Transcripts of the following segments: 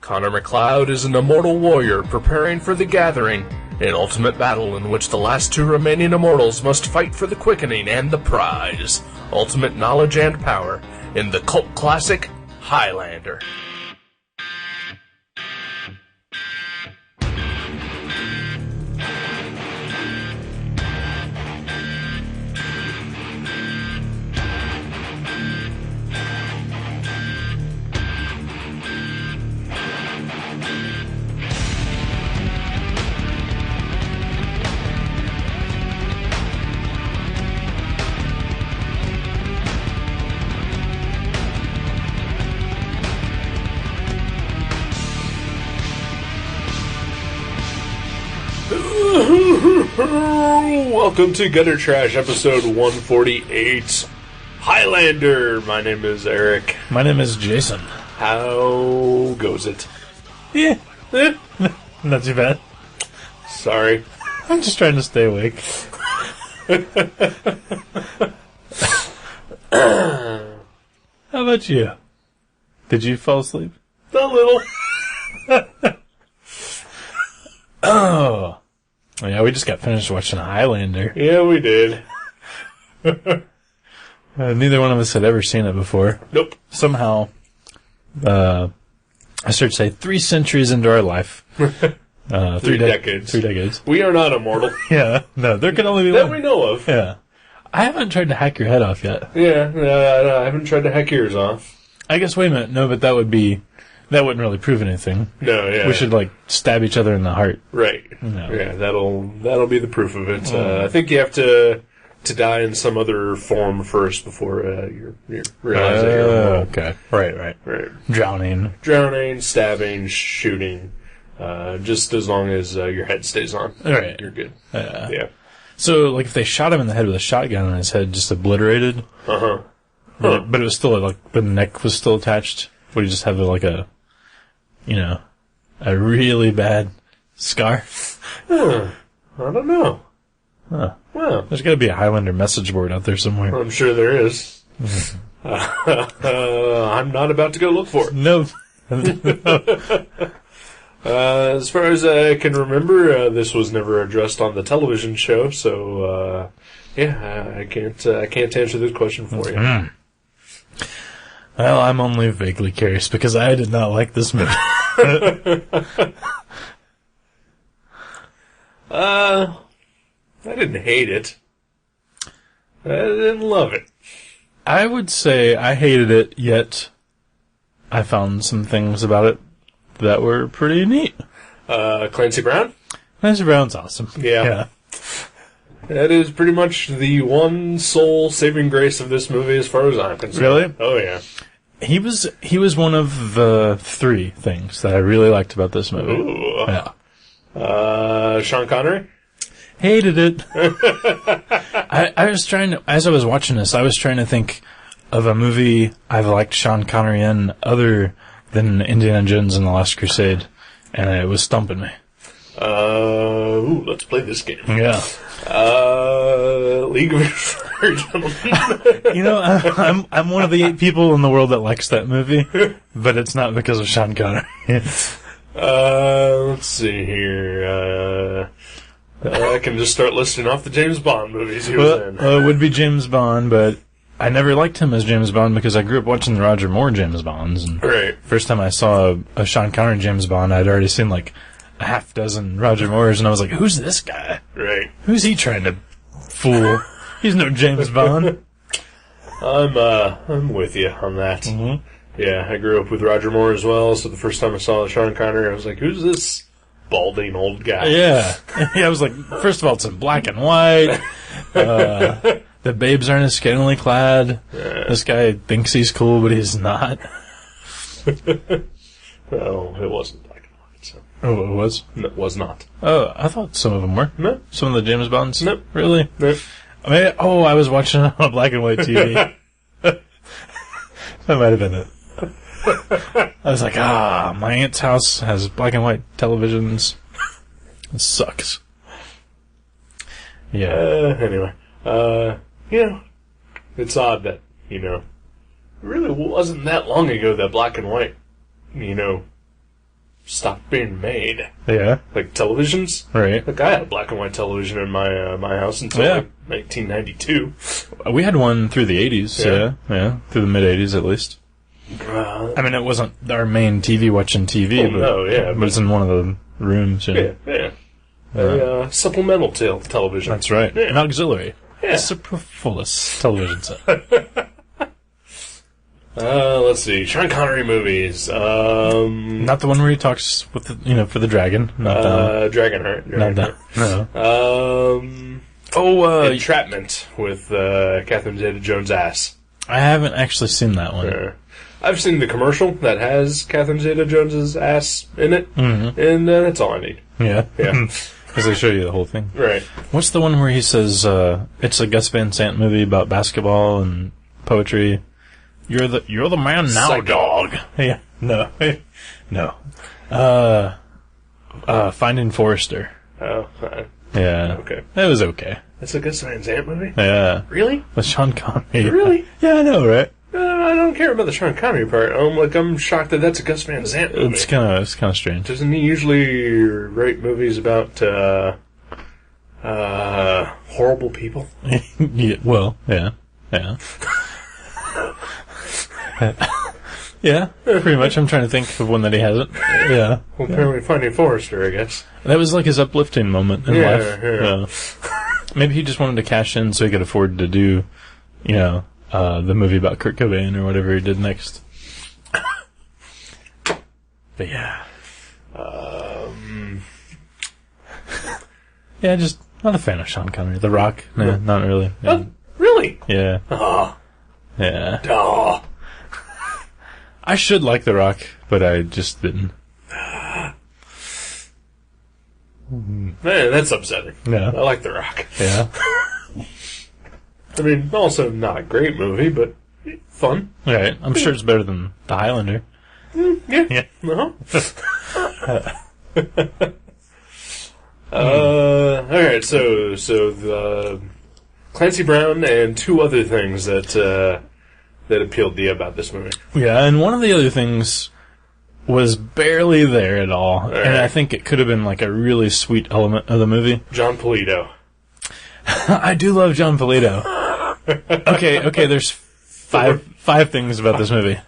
Connor MacLeod is an immortal warrior preparing for the Gathering, an ultimate battle in which the last two remaining immortals must fight for the quickening and the prize, ultimate knowledge and power, in the cult classic Highlander. Welcome to Gutter Trash, episode 148, Highlander. My name is Eric. My name is Jason. How goes it? Yeah. Not too bad. Sorry. I'm just trying to stay awake. How about you? Did you fall asleep? A little. Oh. Yeah, we just got finished watching Highlander. Yeah, we did. Neither one of us had ever seen it before. Nope. Somehow, I started to say 3 centuries into our life. 3 decades. 3 decades. We are not immortal. Yeah, no, there can only be that one. we know of. Yeah. I haven't tried to hack your head off yet. Yeah, I haven't tried to hack yours off. I guess, wait a minute, no, but that wouldn't really prove anything. No, yeah. We should, stab each other in the heart. Right. No. Yeah, that'll be the proof of it. I think you have to die in some other form first before you realize that you're immortal. Okay. Right. Drowning, stabbing, shooting. Just as long as your head stays on. Right. You're good. Yeah. So, if they shot him in the head with a shotgun and his head just obliterated. Uh-huh. But it was still, the neck was still attached. Would you just have, a really bad scar? I don't know. Huh. Well, there's got to be a Highlander message board out there somewhere. I'm sure there is. I'm not about to go look for it. No. As far as I can remember, this was never addressed on the television show, so I can't answer this question for you. Mm. Well, I'm only vaguely curious because I did not like this movie. I didn't hate it. I didn't love it. I would say I hated it, yet I found some things about it that were pretty neat. Clancy Brown? Clancy Brown's awesome. Yeah. That is pretty much the one sole saving grace of this movie as far as I'm concerned. Really? Oh, yeah. He was one of the 3 things that I really liked about this movie. Ooh. Yeah. Sean Connery? Hated it. I was trying to, as I was watching this, I was trying to think of a movie I've liked Sean Connery in other than Indiana Jones and the Last Crusade, and it was stumping me. Let's play this game. Yeah. League of Extraordinary Gentlemen. I'm one of the 8 people in the world that likes that movie, but it's not because of Sean Connery. Let's see here. I can just start listing off the James Bond movies he was in. It would be James Bond, but I never liked him as James Bond because I grew up watching the Roger Moore James Bonds. And right. First time I saw a Sean Connery James Bond, I'd already seen a half dozen Roger Moores, and I was like, who's this guy? Right. Who's he trying to fool? He's no James Bond. I'm with you on that. Mm-hmm. Yeah, I grew up with Roger Moore as well, so the first time I saw Sean Connery, I was like, who's this balding old guy? Yeah. I was like, first of all, it's in black and white. The babes aren't as scantily clad. Yeah. This guy thinks he's cool, but he's not. Well, it wasn't black and white, so. Oh, it was? No, it was not. Oh, I thought some of them were. No. Some of the James Bonds? Nope. Really? Nope. I was watching it on black and white TV. That might have been it. I was like, my aunt's house has black and white televisions. It sucks. Yeah. Anyway. It's odd that, it really wasn't that long ago that black and white, stopped being made. Yeah. Like televisions. Right. Like I had a black and white television in my house until like 1992. We had one through the 80s. Yeah. Through the mid 80s at least. I mean, it wasn't our main TV watching TV, but it's in one of the rooms. Yeah. A supplemental television. That's right. Yeah. An auxiliary. Yeah. A superfluous television set. Let's see. Sean Connery movies. Not the one where he talks with the, for the dragon. Not that. Dragonheart. Not that. No. Entrapment with Catherine Zeta-Jones' ass. I haven't actually seen that one. I've seen the commercial that has Catherine Zeta-Jones' ass in it, and that's all I need. Yeah. Yeah. Because they show you the whole thing. Right. What's the one where he says, it's a Gus Van Sant movie about basketball and poetry? You're the man now, Psycho. dog. Yeah. No. No. Finding Forrester. Oh. Yeah. Okay. That was okay. That's a Gus Van Sant movie? Yeah. Really? With Sean Connery. Really? Yeah, I know, right? I don't care about the Sean Connery part. I'm shocked that that's a Gus Van Sant movie. It's kind of strange. Doesn't he usually write movies about horrible people? Yeah, well, yeah. Yeah, pretty much. I'm trying to think of one that he hasn't. Yeah. Well, apparently Finding Forrester, I guess. That was like his uplifting moment in life. Yeah. Maybe he just wanted to cash in so he could afford to do, the movie about Kurt Cobain or whatever he did next. But yeah. Yeah, just not a fan of Sean Connery. The Rock? Nah, not really. Yeah. Oh, really? Yeah. Oh. Yeah. Oh. I should like The Rock, but I just didn't. Man, that's upsetting. Yeah. I like The Rock. Yeah. I mean, also not a great movie, but fun. Right. I'm sure it's better than The Highlander. Yeah. Yeah. Alright, so the Clancy Brown and two other things that appealed to you about this movie. Yeah, and one of the other things was barely there at all. And I think it could have been like a really sweet element of the movie. John Polito. I do love John Polito. Okay, there's five things about this movie.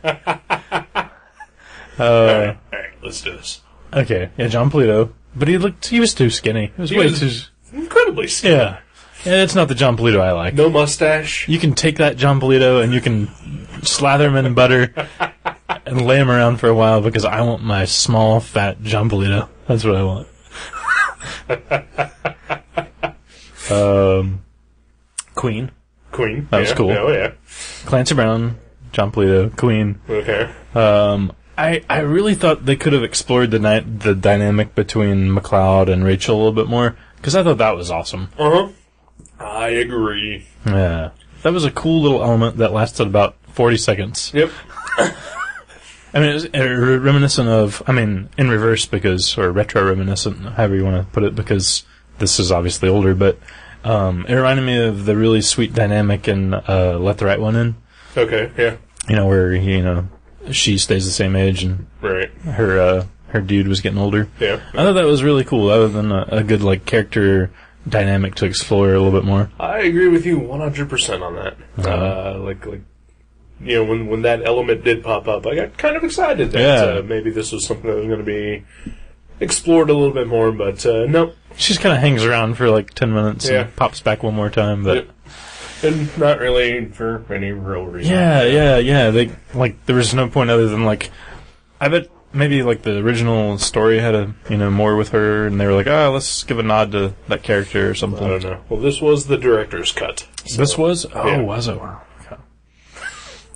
Alright, let's do this. Okay, yeah, John Polito. But he was too skinny. He was incredibly skinny. Yeah. Yeah, it's not the John Polito I like. No mustache. You can take that John Polito and you can slather him in butter and lay him around for a while because I want my small, fat John Polito. That's what I want. Queen. That was cool. Oh, yeah. Clancy Brown, John Polito, Queen. Okay. I really thought they could have explored the dynamic between McLeod and Rachel a little bit more, because I thought that was awesome. Uh-huh. I agree. Yeah. That was a cool little element that lasted about 40 seconds. Yep. I mean, it was reminiscent of, in reverse or retro-reminiscent, however you want to put it, because this is obviously older, but it reminded me of the really sweet dynamic in Let the Right One In. Okay, yeah. Where, she stays the same age and right. her dude was getting older. Yeah. I thought that was really cool. Other than a good, character dynamic to explore a little bit more. I agree with you 100% on that. When that element did pop up, I got kind of excited that maybe this was something that was going to be explored a little bit more, but no. She just kind of hangs around for 10 minutes and pops back one more time, but... Yep. And not really for any real reason. Yeah. They there was no point other than I bet maybe the original story had a more with her, and they were let's give a nod to that character or something. I don't know. Well, this was the director's cut. So. This was? Oh, yeah. was it?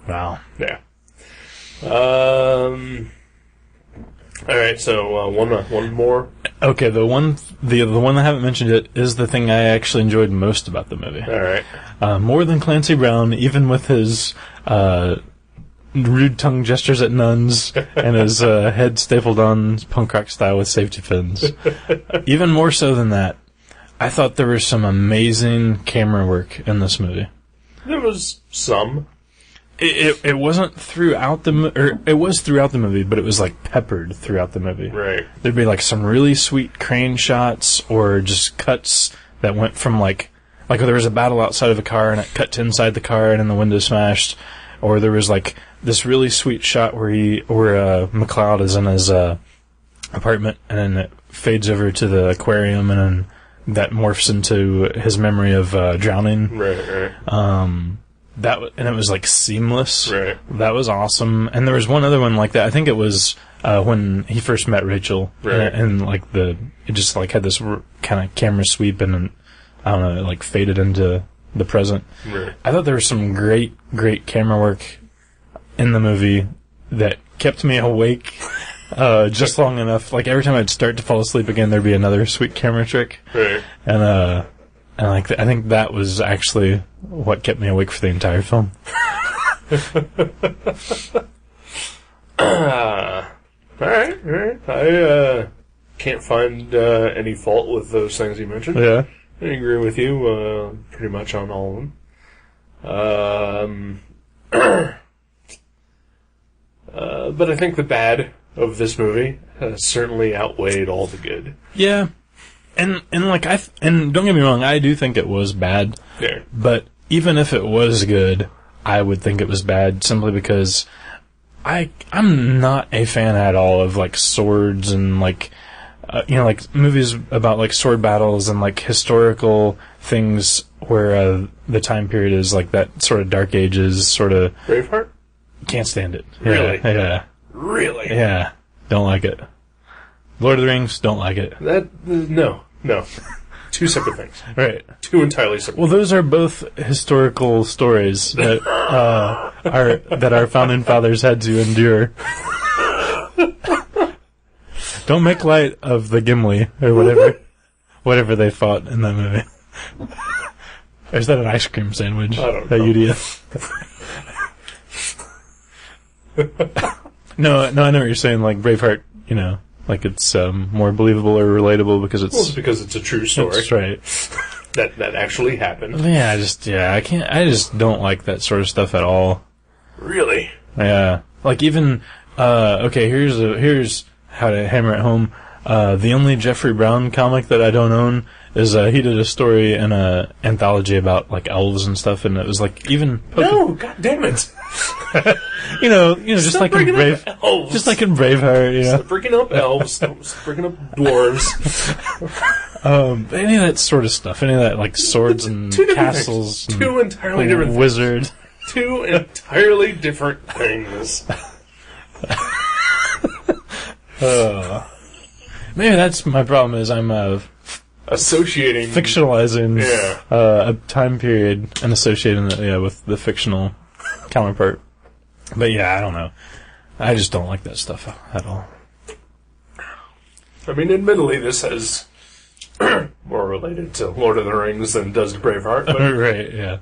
Wow. Yeah. All right. So one more. Okay, the one I haven't mentioned yet is the thing I actually enjoyed most about the movie. All right. More than Clancy Brown, even with his rude tongue gestures at nuns and his head stapled on punk rock style with safety pins. Even more so than that, I thought there was some amazing camera work in this movie. There was some. It wasn't throughout or it was throughout the movie, but it was like peppered throughout the movie. Right. There'd be like some really sweet crane shots or just cuts that went from like there was a battle outside of a car and it cut to inside the car and then the window smashed, or there was like this really sweet shot where McLeod is in his apartment and then it fades over to the aquarium and then that morphs into his memory of drowning. Right. And it was like seamless. Right. That was awesome. And there was one other one like that. I think it was when he first met Rachel. Right. And like it just like had this kind of camera sweep and I don't know, it like faded into the present. Right. I thought there was some great camera work in the movie that kept me awake just long enough. Like every time I'd start to fall asleep again, there'd be another sweet camera trick. Right. And like I think that was actually what kept me awake for the entire film. All right. I can't find any fault with those things you mentioned. Yeah. I agree with you pretty much on all of them. But I think the bad of this movie has certainly outweighed all the good. Yeah. And like and don't get me wrong, I do think it was bad. Yeah. But even if it was good, I would think it was bad simply because I'm not a fan at all of like swords and like like movies about like sword battles and like historical things where the time period is like that sort of Dark Ages sort of. Braveheart? Can't stand it. Really? Yeah. Really? Yeah. Don't like it. Lord of the Rings, don't like it. No. Two separate things. Right. Two entirely separate. Well, those are both historical stories that our founding fathers had to endure. Don't make light of the Gimli or whatever they fought in that movie. Or is that an ice cream sandwich? I don't know. At UDF? No, I know what you're saying. Like Braveheart, like it's more believable or relatable because it's because it's a true story. That's right. that actually happened. Yeah, I just don't like that sort of stuff at all. Really? Yeah. Like even okay, here's how to hammer it home. The only Jeffrey Brown comic that I don't own is he did a story in a anthology about like elves and stuff, and it was like even no, god damn it. just like in Braveheart, Stop bringing up elves, stop bringing up dwarves. Any of that sort of stuff, any of that like swords and castles, two entirely different wizard, two entirely different things. Maybe that's my problem. Is I'm fictionalizing a time period and associating it with the fictional counterpart. But yeah, I don't know. I just don't like that stuff at all. I mean, admittedly, this has more related to Lord of the Rings than does Braveheart. But right? Yeah.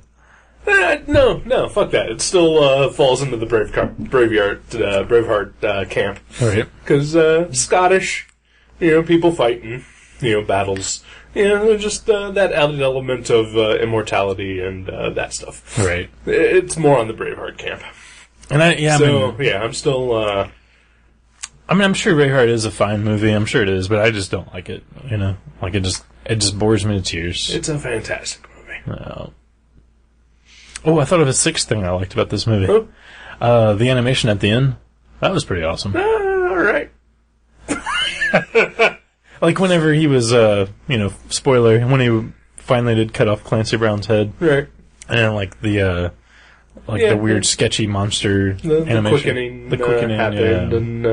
No, fuck that. It still falls into the Braveheart camp. Right. Because Scottish, people fighting, battles. Just that added element of immortality and that stuff. Right. It's more on the Braveheart camp. And I'm still. I'm sure Braveheart is a fine movie. I'm sure it is, but I just don't like it. Like it just bores me to tears. It's a fantastic movie. Oh, I thought of a sixth thing I liked about this movie. Huh? The animation at the end. That was pretty awesome. All right. Like whenever he was, spoiler, when he finally did cut off Clancy Brown's head. Right. And like the weird sketchy monster animation. The quickening happened, and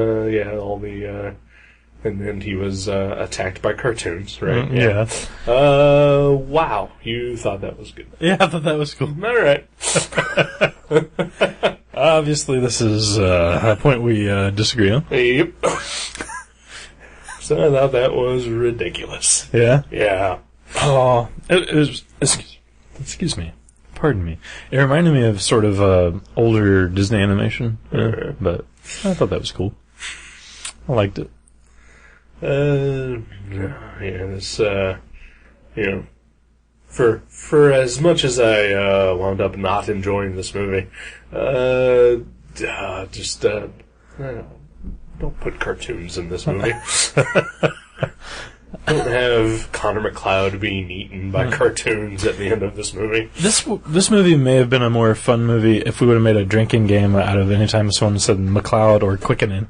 all the and then he was attacked by cartoons, right? Yeah. Wow, you thought that was good. Yeah, I thought that was cool. All right. Obviously, this is a point we disagree on. Yep. So I thought that was ridiculous. Yeah? Yeah. Oh, it was... Excuse me. Pardon me. It reminded me of sort of older Disney animation, but I thought that was cool. I liked it. For as much as I wound up not enjoying this movie, don't put cartoons in this movie. Don't have Connor McLeod being eaten by cartoons at the end of this movie. This movie may have been a more fun movie if we would have made a drinking game out of any time someone said McLeod or quickening.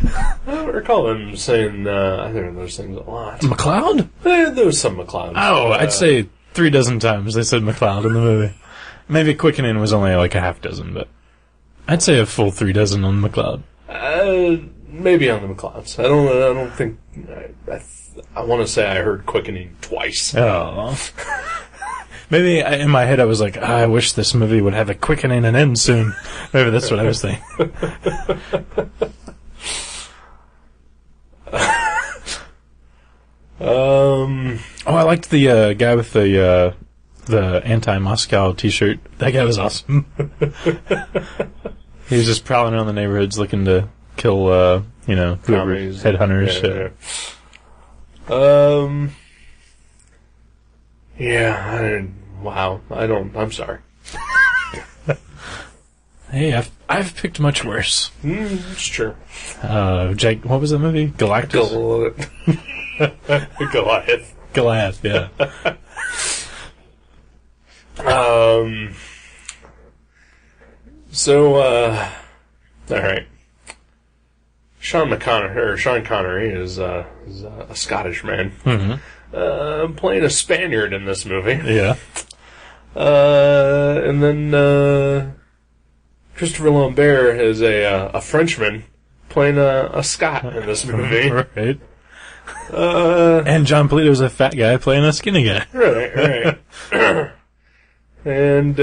I don't recall him saying either of those things a lot. McLeod? There was some McLeod. Oh, I'd say 36 times they said McLeod in the movie. Maybe quickening was only like a half dozen, but I'd say a full 36 on McLeod. Maybe on the McLeods. I don't think. I want to say I heard quickening twice. Oh. Maybe in my head I was like, I wish this movie would have a quickening and end soon. Maybe that's what I was thinking. I liked the guy with the anti-Moscow T-shirt. That guy was awesome. He was just prowling around the neighborhoods looking to kill, whoever, headhunters. I'm sorry. Hey, I've picked much worse. It's true. Jake, what was that movie? Galactus? Goliath, yeah. Alright. Sean Connery is a Scottish man. Mm-hmm. Playing a Spaniard in this movie. Yeah. And then Christopher Lambert is a Frenchman playing a Scot in this movie. Right. And John Polito's a fat guy playing a skinny guy. Right. And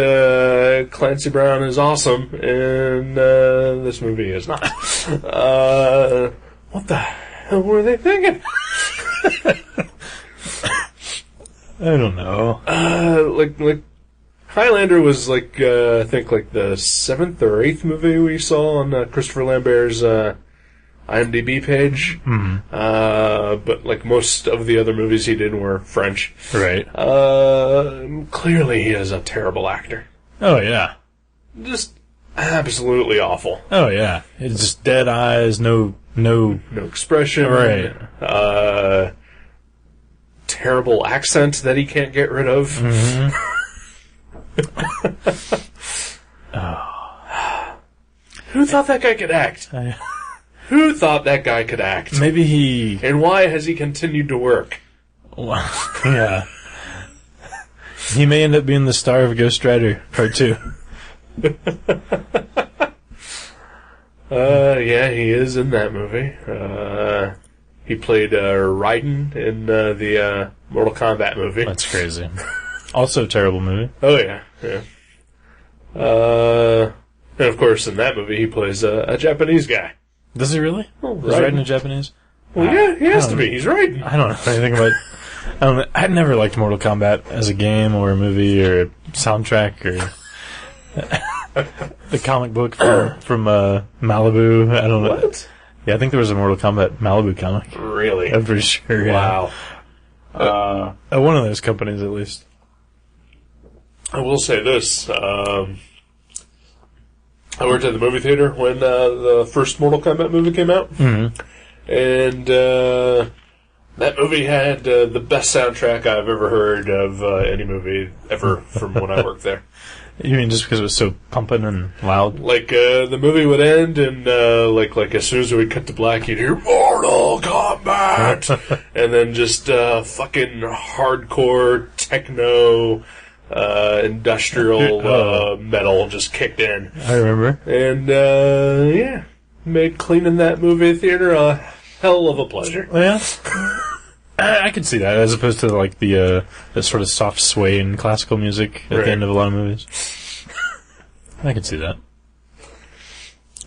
Clancy Brown is awesome, and this movie is not. What the hell were they thinking? I don't know. Like Highlander was I think the 7th or 8th movie we saw on Christopher Lambert's IMDb page. Mm-hmm. But like most of the other movies he did were French. Right. Clearly he is a terrible actor. Oh, yeah. Just absolutely awful. Oh, yeah. It's just dead eyes, no expression. Right. Terrible accent that he can't get rid of. Mm-hmm. Who thought that guy could act? Who thought that guy could act? Maybe he... And why has he continued to work? Well, yeah. He may end up being the star of Ghost Rider Part 2. Yeah, he is in that movie. He played Raiden in the Mortal Kombat movie. That's crazy. Also a terrible movie. Oh, yeah. And of course, in that movie, he plays a Japanese guy. Does he really? Oh, Is Raiden a Japanese? Well, yeah, he has to be. He's Raiden. I don't know anything about... I never liked Mortal Kombat as a game or a movie or a soundtrack or the comic book from Malibu. I don't know. What? Yeah, I think there was a Mortal Kombat Malibu comic. Really? I'm pretty sure. Yeah. Wow. One of those companies, at least. I will say this. I worked at the movie theater when the first Mortal Kombat movie came out. Mm-hmm. And that movie had the best soundtrack I've ever heard of any movie ever from when I worked there. You mean just because it was so pumping and loud? Like, the movie would end, and like as soon as we cut to black, you'd hear Mortal Kombat! And then just fucking hardcore techno... industrial metal just kicked in. I remember. And, yeah, made cleaning that movie theater a hell of a pleasure. Yeah. I could see that, as opposed to, like, the sort of soft swaying classical music at the end of a lot of movies. I could see that.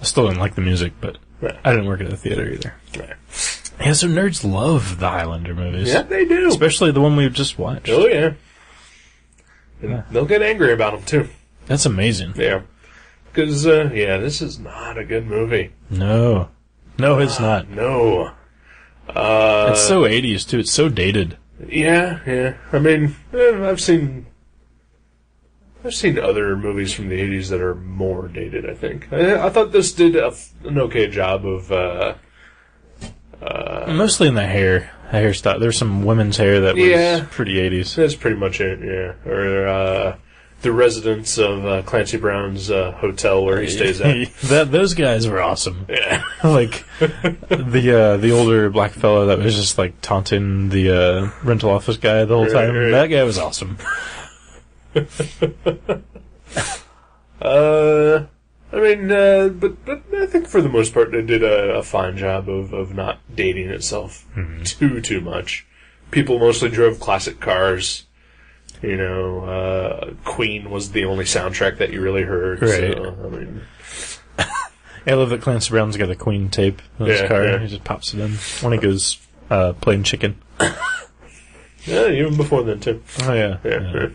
I still didn't like the music, but I didn't work at a theater either. Right. Yeah, so nerds love the Highlander movies. Yeah, they do. Especially the one we've just watched. Oh, yeah. And they'll get angry about them, too. That's amazing. Yeah. Because, this is not a good movie. No. No, it's not. No. It's so 80s, too. It's so dated. Yeah. I mean, I've seen other movies from the 80s that are more dated, I think. I thought this did an okay job of... Mostly in the hairstyle. There's some women's hair that was pretty 80s. That's pretty much it, yeah. Or the residents of Clancy Brown's hotel where he stays at. Those guys were awesome. Yeah. Like, the older black fellow that was just, like, taunting the rental office guy the whole time. Right. That guy was awesome. I mean, but I think for the most part it did a fine job of not dating itself too much. People mostly drove classic cars. You know, Queen was the only soundtrack that you really heard. Right. So, I mean... I love that Clancy Brown's got a Queen tape in his car. Yeah. He just pops it in when he goes playing chicken. Yeah, even before then, too. Oh, yeah. Yeah.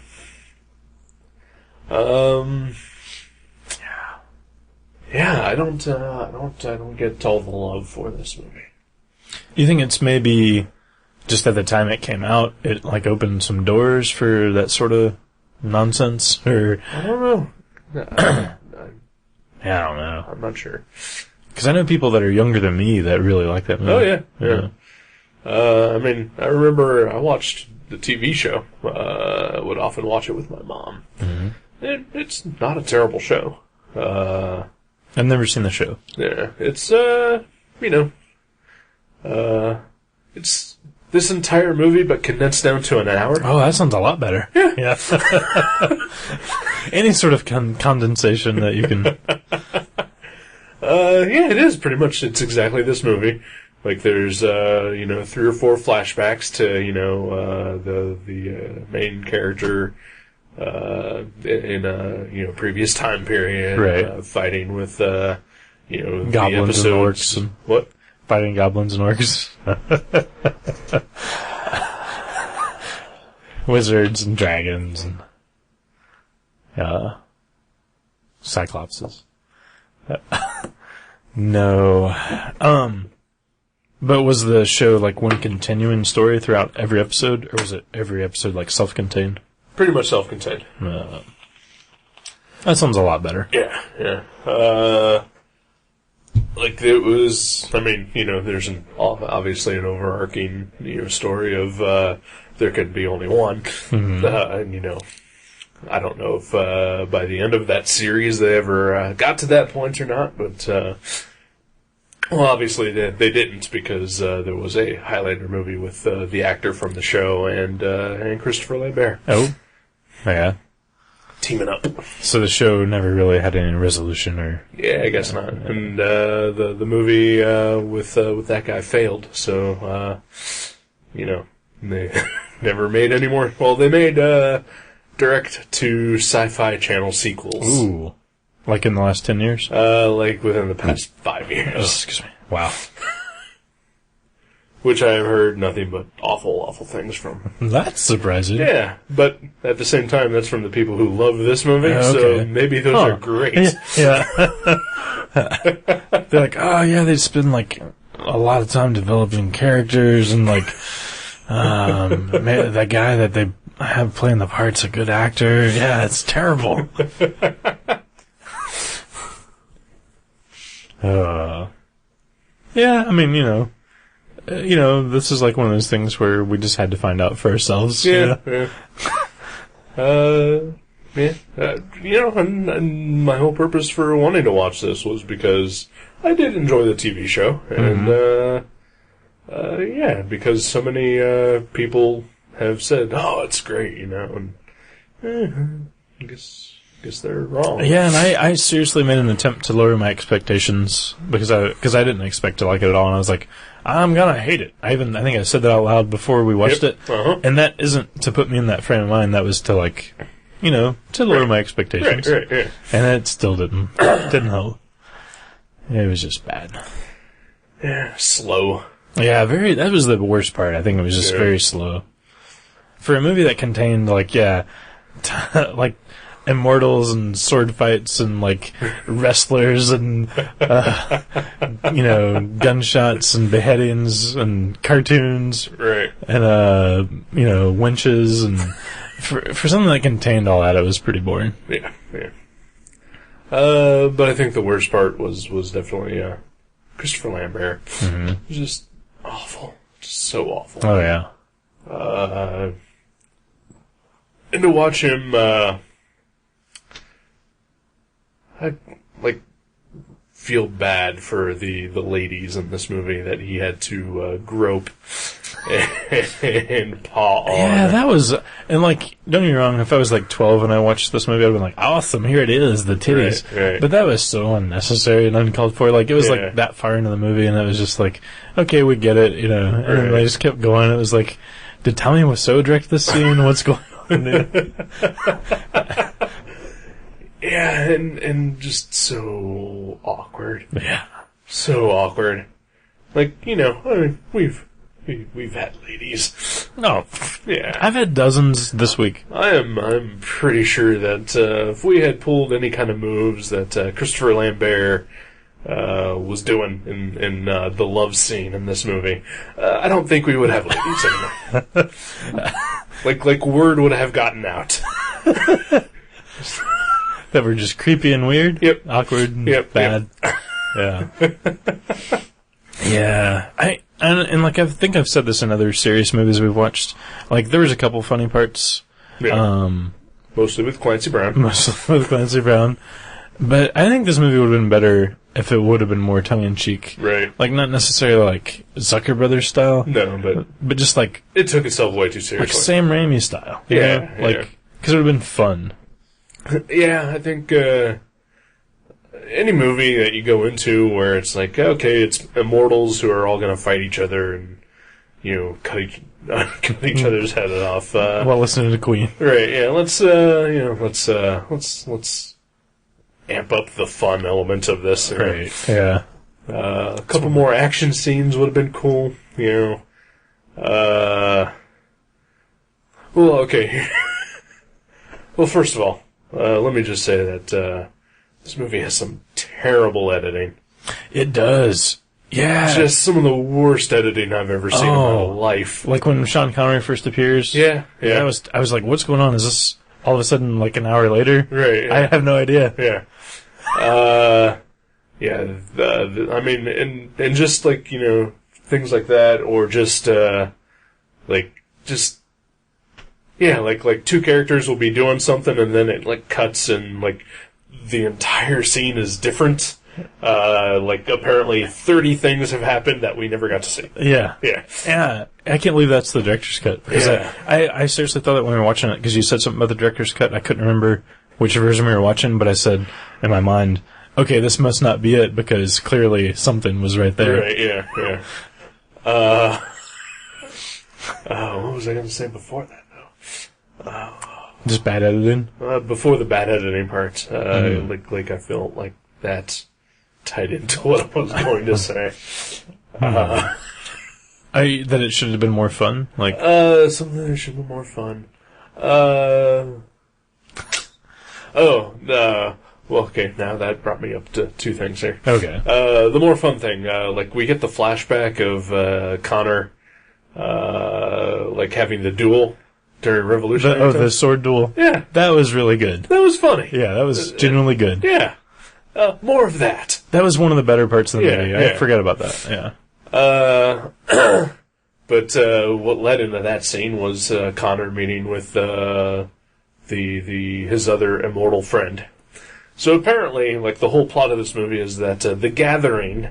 Yeah, I don't get all the love for this movie. You think it's maybe just at the time it came out, it like opened some doors for that sort of nonsense, or I don't know. I don't know. I'm not sure. Because I know people that are younger than me that really like that movie. Oh yeah. I mean, I remember I watched the TV show. Would often watch it with my mom. Mm-hmm. It's not a terrible show. I've never seen the show. Yeah, it's it's this entire movie, but condensed down to an hour. Oh, that sounds a lot better. Yeah. Any sort of condensation that you can. Yeah, it is pretty much. It's exactly this movie. Like there's 3 or 4 flashbacks to the main character in a previous time period, right? Fighting with goblins and orcs and what? Fighting goblins and orcs, wizards and dragons and cyclopses. No, but was the show like one continuing story throughout every episode, or was it every episode like self-contained? Pretty much self-contained. That sounds a lot better. Yeah. Like it was. I mean, there's obviously an overarching story of there could be only one, mm-hmm. and I don't know if by the end of that series they ever got to that point or not, but well, obviously they didn't, because there was a Highlander movie with the actor from the show and Christopher Lambert. Oh, yeah. Teaming up. So the show never really had any resolution, or yeah, I guess not. And the movie with that guy failed, so they never made any more. Well, they made direct to Sci-Fi Channel sequels. Ooh, like in the last 10 years? Like within the past 5 years. Oh, excuse me. Wow. Which I have heard nothing but awful things from. That's surprising. Yeah, but at the same time, that's from the people who love this movie, okay. So maybe those are great. Yeah. They're like, oh yeah, they spend like a lot of time developing characters, and like, that guy that they have playing the part's a good actor. Yeah, it's terrible. Yeah, I mean, this is like one of those things where we just had to find out for ourselves. Yeah. And my whole purpose for wanting to watch this was because I did enjoy the TV show, and because so many people have said, "Oh, it's great," and I guess they're wrong. Yeah, and I seriously made an attempt to lower my expectations because I didn't expect to like it at all, and I was like, I'm gonna hate it. I think I said that out loud before we watched it, and that isn't to put me in that frame of mind. That was to to lower my expectations. Right. And it still didn't help. It was just bad. Yeah, slow. Yeah, that was the worst part. I think it was just very slow. For a movie that contained, like immortals and sword fights and like wrestlers and gunshots and beheadings and cartoons, right? And winches, and for something that contained all that, it was pretty boring. Yeah. But I think the worst part was definitely Christopher Lambert. Mm-hmm. It was just awful, just so awful. Oh yeah. And to watch him, I feel bad for the ladies in this movie that he had to grope and paw on. Yeah, that was, and don't get me wrong, if I was 12 and I watched this movie, I'd have been awesome, here it is, the titties. Right. But that was so unnecessary and uncalled for. It was that far into the movie, and it was just okay, we get it, and then they just kept going. It was did Tommy Wiseau direct this scene? What's going on there? Yeah, and just so awkward. Yeah. So awkward. We've had ladies. No. Yeah. I've had dozens this week. I'm pretty sure that if we had pulled any kind of moves that Christopher Lambert was doing in the love scene in this movie, I don't think we would have ladies anymore. Word would have gotten out. That were just creepy and weird? Yep. Awkward and bad. Yep. Yeah. Yeah. I think I've said this in other serious movies we've watched. There was a couple funny parts. Yeah. Mostly with Clancy Brown. But I think this movie would have been better if it would have been more tongue-in-cheek. Right. Not necessarily Zucker Brothers style. No, but just it took itself way too seriously. Sam Raimi style. Yeah. Because it would have been fun. Yeah, I think any movie that you go into where it's okay, it's immortals who are all going to fight each other and cut each other's head off while listening to Queen. Right? Yeah. Let's amp up the fun element of this. Right. Yeah. A couple more action scenes would have been cool. Well, okay. Well, first of all, let me just say that this movie has some terrible editing. It does. Yeah. Just some of the worst editing I've ever seen in my life. When Sean Connery first appears. Yeah. I was what's going on? Is this all of a sudden an hour later? Right. Yeah. I have no idea. Yeah. I mean, and just things like that, or just two characters will be doing something and then it cuts and the entire scene is different. Apparently 30 things have happened that we never got to see. Yeah. Yeah. Yeah. I can't believe that's the director's cut. Because I seriously thought that when we were watching it, because you said something about the director's cut, I couldn't remember which version we were watching, but I said in my mind, okay, this must not be it, because clearly something was right there. Right, yeah. What was I going to say before that, though? Just bad editing? Before the bad editing part, I felt like that tied into what I was going to say. That it should have been more fun? Something that should have been more fun. Well, okay, now that brought me up to two things here. Okay. The more fun thing, we get the flashback of Connor, having the duel during Revolutionary times. The sword duel? Yeah. That was really good. That was funny. Yeah, that was genuinely good. Yeah. More of that. That was one of the better parts of the movie. Yeah. I forgot about that, yeah. But what led into that scene was Connor meeting with his other immortal friend. So apparently, the whole plot of this movie is that the gathering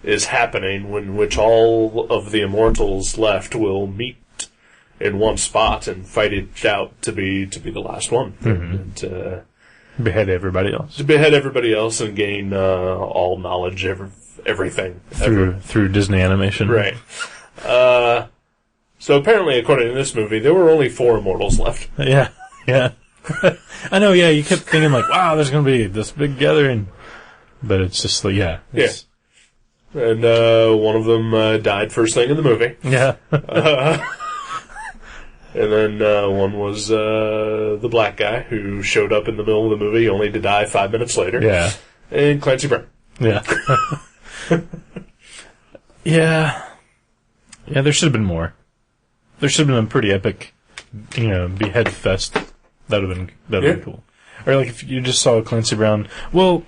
is happening in which all of the immortals left will meet in one spot and fight it out to be the last one. Mm-hmm. And, behead everybody else. To behead everybody else and gain all knowledge, everything. Through Disney animation. Right. So apparently, according to this movie, there were only 4 immortals left. Yeah. I know, yeah, you kept thinking wow, there's going to be this big gathering. But it's just Yeah. And one of them died first thing in the movie. Yeah. And then one was the black guy who showed up in the middle of the movie only to die 5 minutes later. Yeah. And Clancy Brown. Yeah. Yeah. Yeah, there should have been more. There should have been a pretty epic, behead fest. That would have been cool. Or like if you just saw Clancy Brown. Well,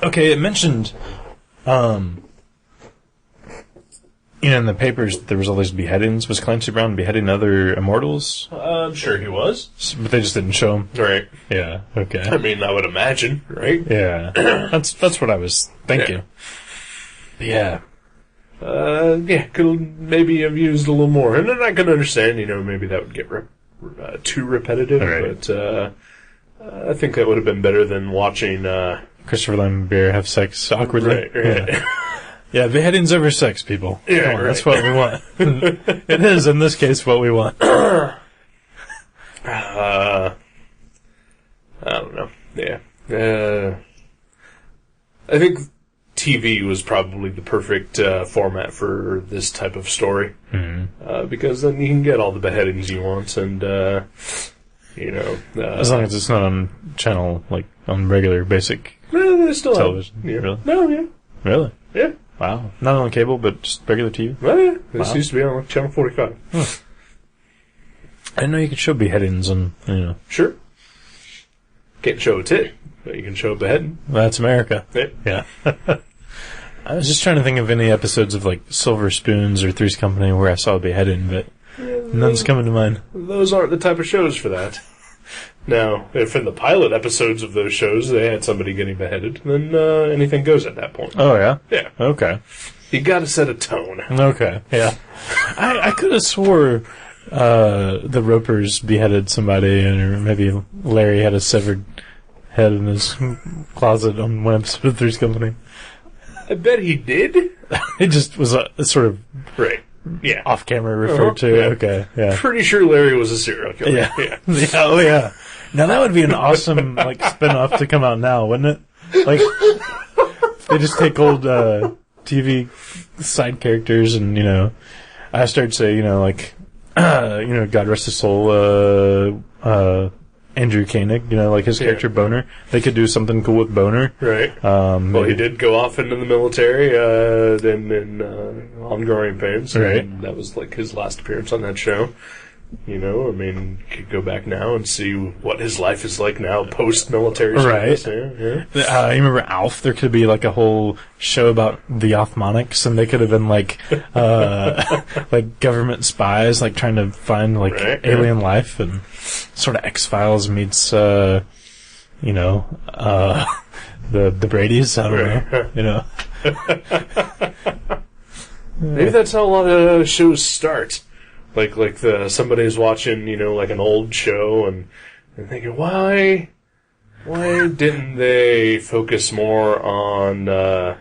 okay, it mentioned, in the papers there was all these beheadings. Was Clancy Brown beheading other immortals? I'm sure he was. But they just didn't show him. Right. Yeah, okay. I mean, I would imagine, right? Yeah. That's what I was thinking. Yeah. Could maybe have used a little more. And then I can understand, maybe that would get too repetitive, right. But I think that would have been better than watching Christopher Lambert have sex awkwardly. Right. Yeah. Yeah, beheadings over sex, people. Yeah, right. That's what we want. It is, in this case, what we want. I don't know. Yeah. I think TV was probably the perfect format for this type of story. Mm-hmm. Because then you can get all the beheadings you want, and, as long as it's not on channel, like, on regular, basic still television. Yeah. Really? No, yeah. Really? Yeah. Wow. Not on cable, but just regular TV? Well, yeah. This used to be on Channel 45. Huh. I didn't know you could show beheadings on, Sure. Can't show a tit, but you can show a beheading. That's America. Yeah. I was just trying to think of any episodes of, like, Silver Spoons or Three's Company where I saw a beheading, but none's coming to mind. Those aren't the type of shows for that. Now, if in the pilot episodes of those shows they had somebody getting beheaded, then anything goes at that point. Oh, yeah? Yeah. Okay. You gotta set a tone. Okay, yeah. I could have swore the Ropers beheaded somebody, or maybe Larry had a severed head in his closet on one episode of Three's Company. I bet he did. It just was sort of Yeah. off camera referred to. Yeah. Okay, yeah. Pretty sure Larry was a serial killer. Yeah. Yeah. Oh, yeah. Now that would be an awesome spin-off to come out now, wouldn't it? Like, they just take old TV side characters and, I started to say, God rest his soul, Andrew Koenig, like his character Boner. They could do something cool with Boner. Right. Well, he did go off into the military on Growing Pains. Right. That was like his last appearance on that show. You could go back now and see what his life is like now, post-military service. Right. Yeah. You remember Alf? There could be like a whole show about the Othmanics, and they could have been like, like government spies, like trying to find alien life, and sort of X-Files meets, the Brady's. I don't know. Maybe that's how a lot of shows start. Like somebody's watching, like an old show and thinking, why didn't they focus more on, Darren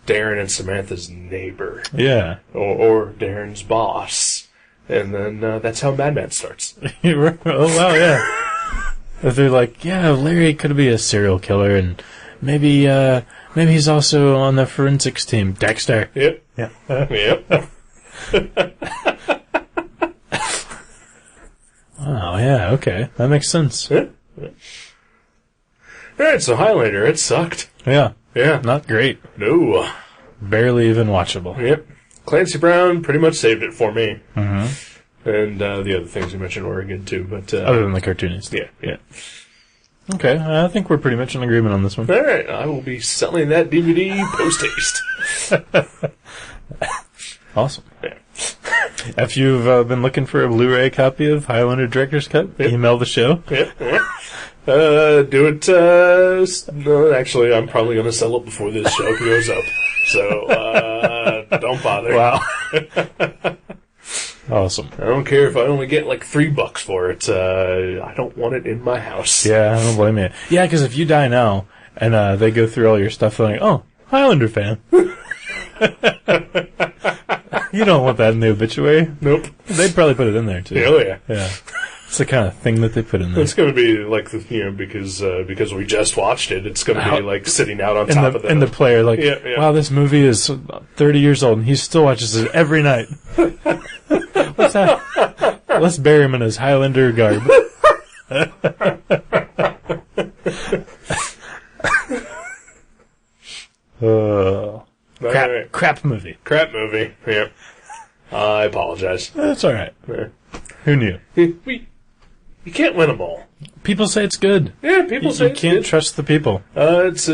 and Samantha's neighbor? Yeah. Or Darren's boss. And then, that's how Mad Men starts. Oh, wow, yeah. If they're like, yeah, Larry could be a serial killer and maybe he's also on the forensics team. Dexter. Yep. Yeah. Yep. Oh, yeah, okay. That makes sense. Yeah. Alright, so Highlander, it sucked. Yeah. Yeah. Not great. No. Barely even watchable. Yep. Clancy Brown pretty much saved it for me. Mm-hmm. And the other things you mentioned were good too, but... other than the cartoonist. Yeah. Okay, I think we're pretty much in agreement on this one. Alright, I will be selling that DVD post-haste. Awesome. Yeah. If you've been looking for a Blu-ray copy of Highlander Director's Cut, email the show. Yeah. Do it, no, actually, I'm probably going to sell it before this show goes up. So, don't bother. Wow. Awesome. I don't care if I only get like $3 for it. I don't want it in my house. Yeah, I don't blame you. Yeah, because if you die now, and they go through all your stuff, they're like, oh, Highlander fan. You don't want that in the obituary. Nope. They'd probably put it in there, too. Oh, yeah. Yeah. It's the kind of thing that they put in there. It's going to be like, because we just watched it, it's going to be like sitting out on top of the... And the player, like, yeah. wow, this movie is 30 years old, and he still watches it every night. Let's bury him in his Highlander garb. Crap movie. Crap movie. Yeah. I apologize. That's all right. Yeah. Who knew? You can't win them all. People say it's good. Yeah, people say you it's can't good. trust the people. It's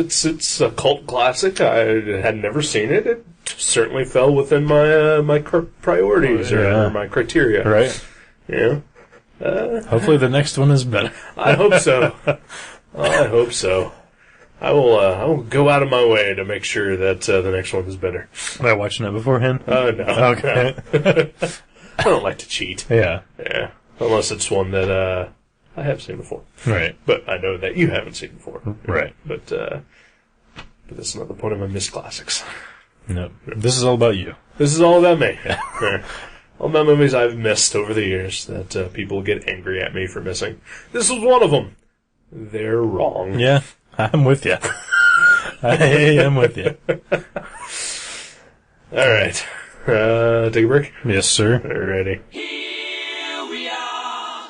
a cult classic. I had never seen it. It certainly fell within my priorities or my criteria. Right. Yeah. Hopefully the next one is better. I hope so. I hope so. I will go out of my way to make sure that the next one is better. Am I watching it beforehand? No. Okay. No. I don't like to cheat. Yeah. Yeah. Unless it's one that I have seen before. Right. But I know that you haven't seen before. Right. But this is not the point of my Miss Classics. No. This is all about you. This is all about me. Yeah. All about movies I've missed over the years that people get angry at me for missing. This was one of them. They're wrong. Yeah. I'm with you. I am with you. All right. Take a break? Yes, sir. Alrighty. Here we are,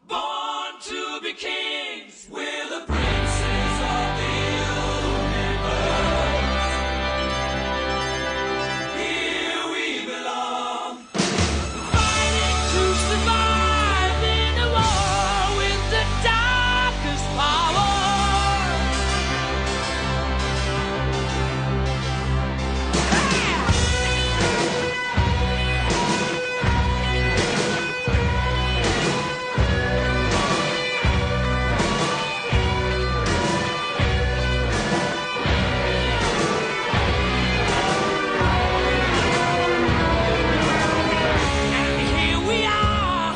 born to be kings. We're the princes of the universe. Here we belong, fighting to survive in a war with the darkest power. Here we are,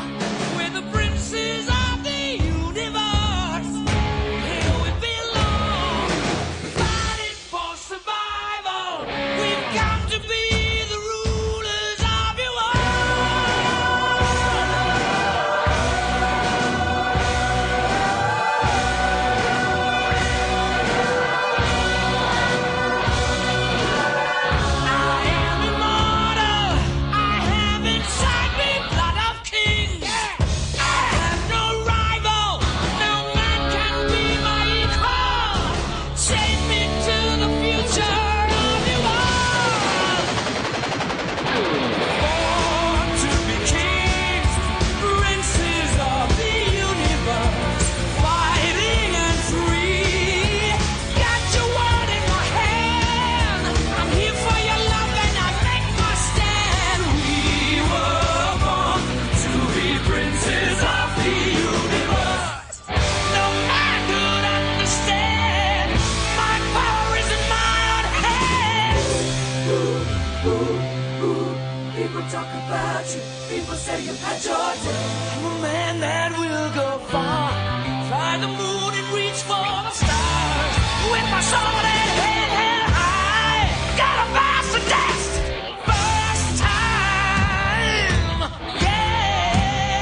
we're the princes of the universe. Here we belong, fighting for survival. We've got to be the rulers of your I am immortal. I have inside me blood of kings. I have no rival. No man can be my equal. Take me to the future of your world. Born to be kings, princes of the universe, fighting and free. Got your word in my hand. I'm here for your love and I make my stand. We were born to be princes of the universe. No man could understand. My power is in my own hands. People talk about you. People say you've had your day. I'm a man that will go far. Fly the moon and reach for the stars. With my sword and head held high. Got a master test. First time. Yeah.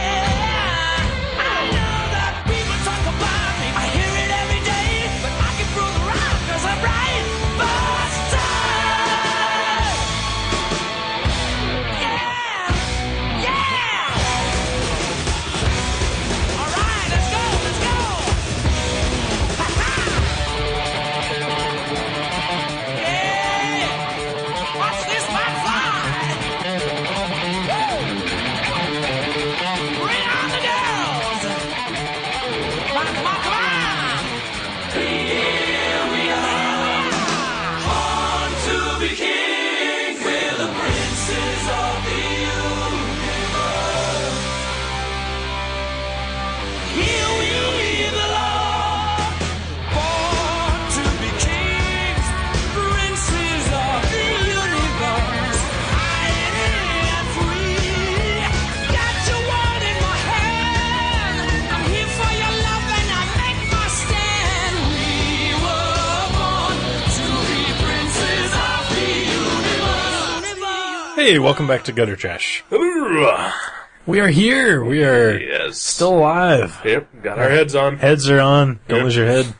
I know that people talk about me. I hear it every day. But I can prove it wrong 'cause I'm right. First time. Yeah. Yeah. All right, let's go. Ha-ha. Yeah. Watch this one fly. Woo. Bring on the girls. Come on. Here we are. Born to be kings. We're the princes of the universe. Here we belong. Born to be kings. Princes of the universe. Fighting and free. Got your word in my hand. I'm here for your love and I make my stand. We were born to be princes of the universe. Hey, welcome back to Gutter Trash. Ooh. We are here. We are Yes. still alive. Yep. Got our heads on. Heads are on. Don't Yep. lose your head.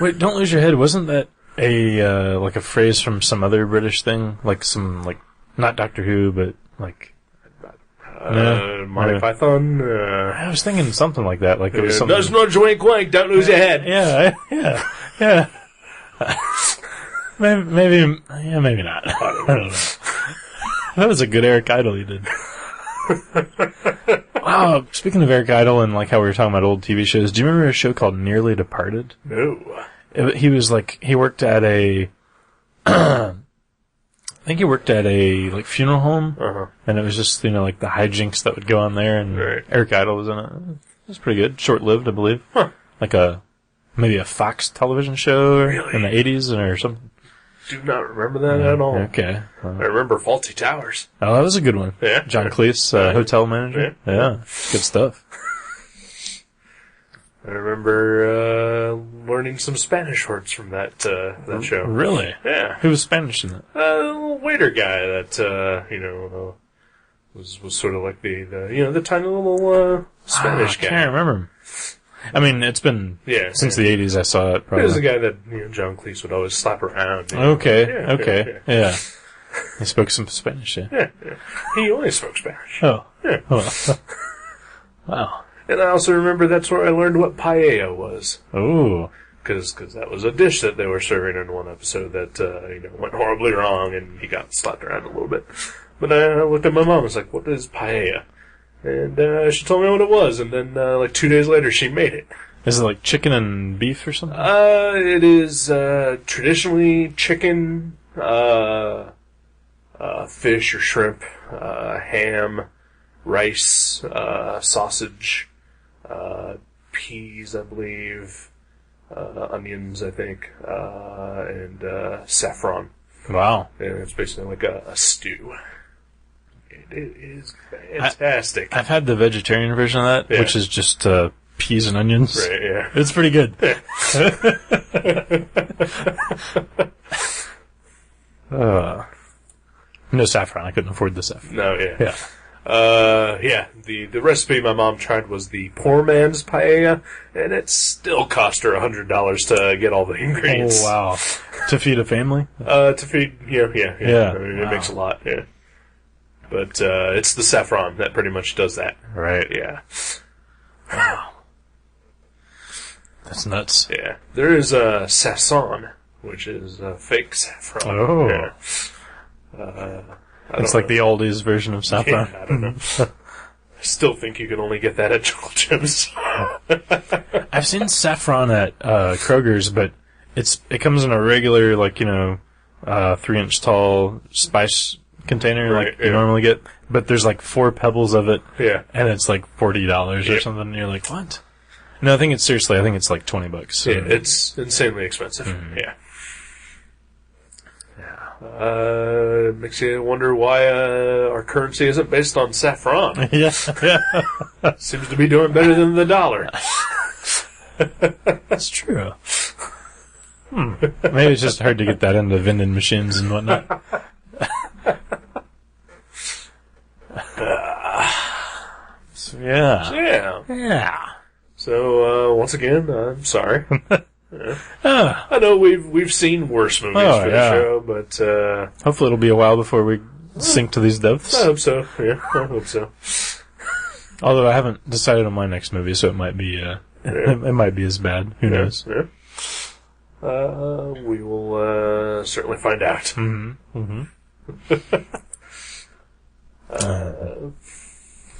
Wait, don't lose your head. Wasn't that a like a phrase from some other British thing? Like some not Doctor Who, but like Monty Python. I was thinking something like that. Like it was something. Does not wink wink, don't lose your head. Yeah. maybe not. I don't know. That was a good Eric Idle he did. Wow, speaking of Eric Idle and like how we were talking about old TV shows, do you remember a show called Nearly Departed? No. He worked at a, I think he worked at a like funeral home, and it was just like the hijinks that would go on there, and Eric Idle was in it. It was pretty good, short-lived, I believe. Like maybe a Fox television show in the 80s or something. Do not remember that at all. Okay. I remember Faulty Towers. Oh, that was a good one. Yeah. John Cleese, hotel manager. Yeah. Good stuff. I remember learning some Spanish words from that show. Really? Yeah. Who was Spanish in that? A little waiter guy that was sort of like the tiny little Spanish guy. I can't remember him. I mean, it's been since the 80s I saw it, probably. He was the guy that John Cleese would always slap around. Okay. Yeah. He spoke some Spanish, Yeah. He only spoke Spanish. Oh. Yeah. Oh. Wow. And I also remember that's where I learned what paella was. Oh. Because that was a dish that they were serving in one episode that, went horribly wrong and he got slapped around a little bit. But I looked at my mom and was like, what is paella? And she told me what it was, and then 2 days later she made it. Is it like chicken and beef or something? It is traditionally chicken, fish or shrimp, ham, rice, sausage, peas, I believe, onions, I think, and saffron. Wow. And it's basically like a stew. It is fantastic. I've had the vegetarian version of that, which is just peas and onions. Right, yeah. It's pretty good. No saffron. I couldn't afford the saffron. No, yeah. The recipe my mom tried was the poor man's paella, and it still cost her $100 to get all the ingredients. Oh, wow. To feed a family? To feed, yeah. Yeah. I mean, it makes a lot, yeah. But it's the saffron that pretty much does that. Right. Yeah. Wow. That's nuts. Yeah. There is sasson, which is fake saffron. Oh. Yeah. It's like the Aldi's version of saffron. Yeah, I don't know. I still think you can only get that at Joel Jim's. I've seen saffron at Kroger's, but it comes in a regular, 3-inch tall spice container you normally get, but there's 4 pebbles of it, and it's $40 or something, and you're like, what? No, I think it's $20. So. Yeah, it's insanely expensive. Mm-hmm. Yeah. Makes you wonder why our currency isn't based on saffron. Yeah. Seems to be doing better than the dollar. That's true. Maybe it's just hard to get that into vending machines and whatnot. So, yeah. So once again, I'm sorry. I know we've seen worse movies for the show, but hopefully it'll be a while before we sink to these depths. I hope so. Yeah, I hope so. Although I haven't decided on my next movie, so it might be it might be as bad. Who knows? Yeah. We will certainly find out. Mm-hmm.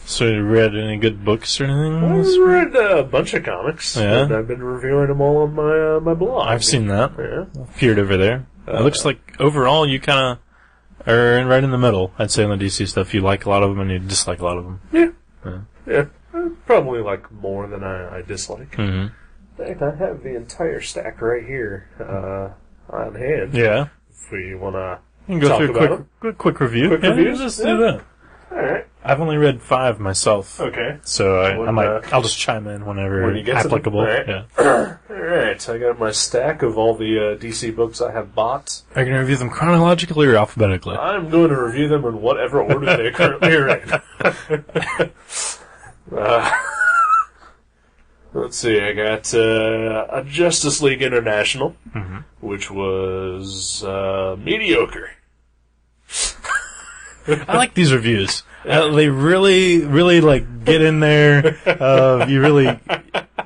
So you read any good books or anything? I've read a bunch of comics. Yeah. And I've been reviewing them all on my blog. I've seen that. Yeah. Appeared over there. It looks like overall you kind of are right in the middle. I'd say on the DC stuff, you like a lot of them and you dislike a lot of them. Yeah. I probably like more than I dislike. Mm-hmm. In fact, I have the entire stack right here on hand. Yeah. If we want to go through a quick review. Quick reviews? Let's do that. All right. I've only read 5 myself. Okay. So I'll just chime in whenever when you get applicable. All right. Yeah. All right. I got my stack of all the DC books I have bought. Are you going to review them chronologically or alphabetically? I'm going to review them in whatever order they currently are in. Let's see. I got a Justice League International, which was mediocre. I like these reviews. They really like get in there. You really,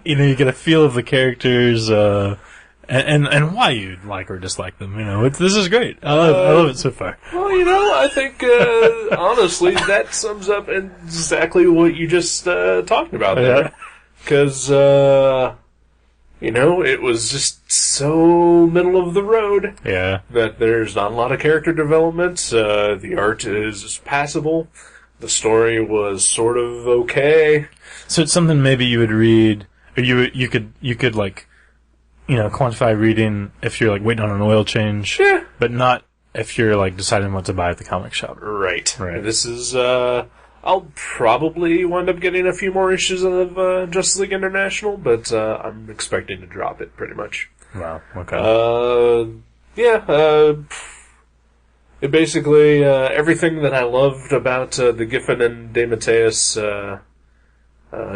you get a feel of the characters, and why you like or dislike them. This is great. I love it so far. Well, I think honestly that sums up exactly what you just talked about there, because it was just so middle of the road. Yeah. That there's not a lot of character development. The art is passable. The story was sort of okay. So it's something maybe you would read, or you could like, quantify reading if you're like waiting on an oil change. Yeah. But not if you're like deciding what to buy at the comic shop. Right. This is, I'll probably wind up getting a few more issues of Justice League International, but I'm expecting to drop it pretty much. Wow. Okay. It basically, everything that I loved about the Giffen and DeMatteis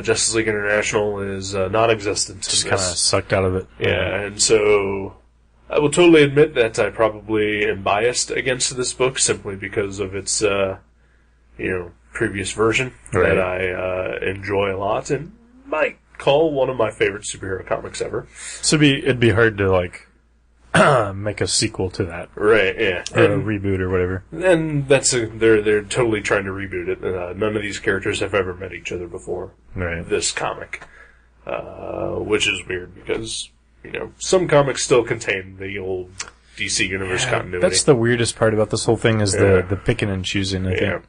Justice League International is non-existent. Just kind of sucked out of it. Yeah, and so I will totally admit that I probably am biased against this book simply because of its, previous version that I enjoy a lot and might call one of my favorite superhero comics ever. So it'd be hard to like make a sequel to that, right? Yeah, or a reboot or whatever. And they're totally trying to reboot it. None of these characters have ever met each other before. Right. This comic, which is weird because some comics still contain the old DC Universe continuity. That's the weirdest part about this whole thing is the picking and choosing. I think.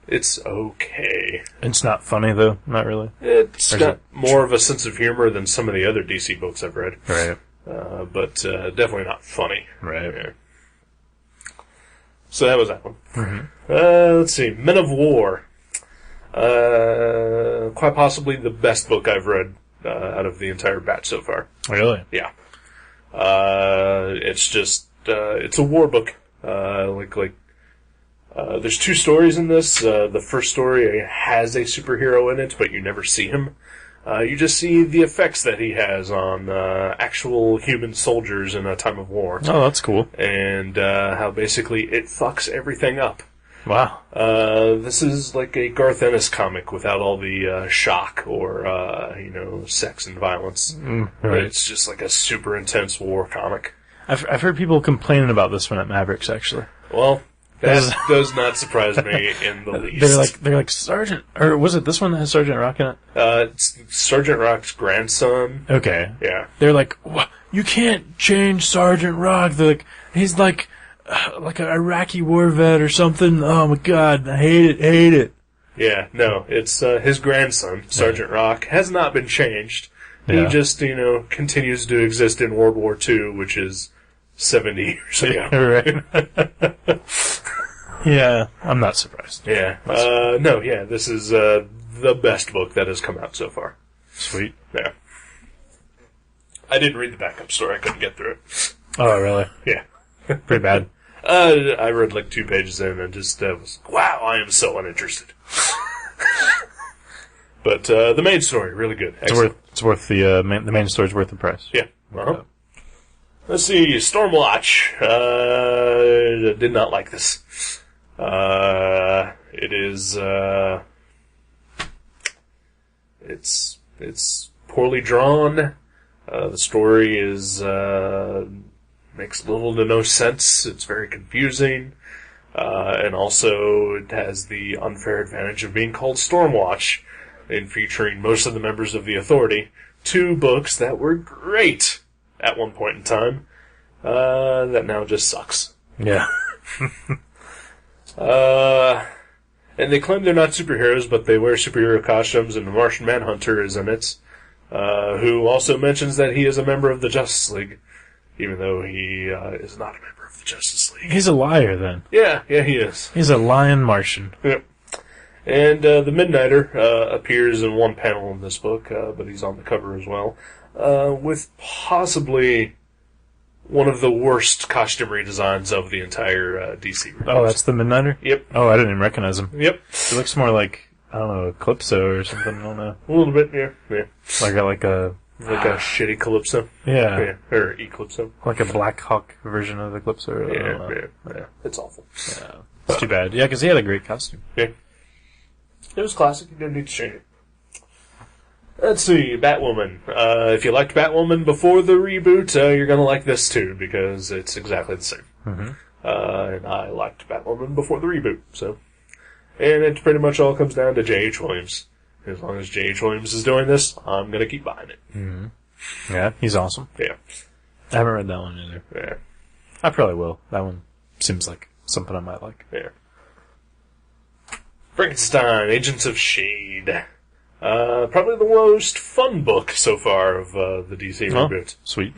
It's okay. It's not funny though, not really. It's got more of a sense of humor than some of the other DC books I've read. Right. But definitely not funny. Right. Yeah. So that was that one. Mm-hmm. Let's see. Men of War. Quite possibly the best book I've read out of the entire batch so far. Really? Yeah. It's just it's a war book. There's two stories in this. The first story has a superhero in it, but you never see him. You just see the effects that he has on actual human soldiers in a time of war. Oh, that's cool. And how basically it fucks everything up. Wow. This is like a Garth Ennis comic without all the shock or, sex and violence. Right. It's just like a super intense war comic. I've heard people complaining about this one at Mavericks, actually. Well, that does not surprise me in the least. They're like Sergeant, or was it this one that has Sergeant Rock in it? It's Sergeant Rock's grandson. Okay. Yeah. They're like, what? You can't change Sergeant Rock. They're like, he's like an Iraqi war vet or something. Oh my God, I hate it. Yeah, no, it's his grandson, Sergeant Rock, has not been changed. Yeah. He just, continues to exist in World War II, which is 70 years ago. Right. Yeah, I'm not surprised. Yeah. This is the best book that has come out so far. Sweet. Yeah. I didn't read the backup story. I couldn't get through it. Oh, really? Yeah. Pretty bad. I read like 2 pages in and just was like, wow, I am so uninterested. But the main story, really good. It's worth the main story's worth the price. Yeah. Uh-huh. Let's see, Stormwatch. Did not like this. It is, it's poorly drawn. The story is, makes little to no sense. It's very confusing. And also it has the unfair advantage of being called Stormwatch and featuring most of the members of the Authority. 2 books that were great at one point in time. That now just sucks. Yeah. And they claim they're not superheroes, but they wear superhero costumes, and the Martian Manhunter is in it, who also mentions that he is a member of the Justice League, even though he is not a member of the Justice League. He's a liar, then. Yeah, he is. He's a lying Martian. Yep. And the Midnighter appears in one panel in this book, but he's on the cover as well, with possibly one of the worst costume redesigns of the entire DC universe. Oh, that's the Midnighter? Yep. Oh, I didn't even recognize him. Yep. He looks more like, I don't know, Eclipso or something, I don't know. A little bit, yeah. Like a Like a shitty Calypso. Yeah. Or Eclipso. Like a Black Hawk version of Eclipso. Yeah. It's awful. Yeah. It's too bad. Yeah, because he had a great costume. Yeah. It was classic. You didn't need to change it. Let's see, Batwoman. If you liked Batwoman before the reboot, you're gonna like this too, because it's exactly the same. Mm-hmm. And I liked Batwoman before the reboot, so. And it pretty much all comes down to J.H. Williams. As long as J.H. Williams is doing this, I'm gonna keep buying it. Mm-hmm. Yeah, he's awesome. Yeah. I haven't read that one either. Yeah. I probably will. That one seems like something I might like. Yeah. Frankenstein, Agents of S.H.I.E.L.D. Probably the most fun book so far of the DC reboot. Sweet.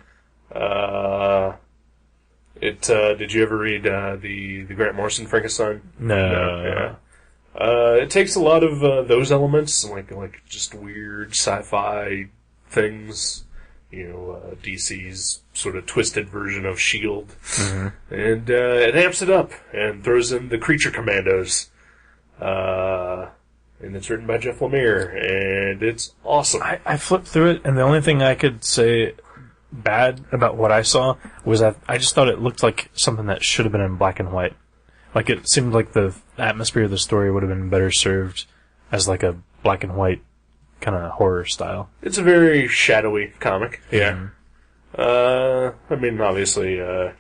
Did you ever read the Grant Morrison Frankenstein? No. It takes a lot of those elements, like just weird sci-fi things, DC's sort of twisted version of S.H.I.E.L.D. Mm-hmm. And it amps it up and throws in the Creature Commandos. And it's written by Jeff Lemire, and it's awesome. I flipped through it, and the only thing I could say bad about what I saw was that I just thought it looked like something that should have been in black and white. Like, it seemed like the atmosphere of the story would have been better served as like a black and white kind of horror style. It's a very shadowy comic. Yeah. Mm-hmm. I mean, obviously, they're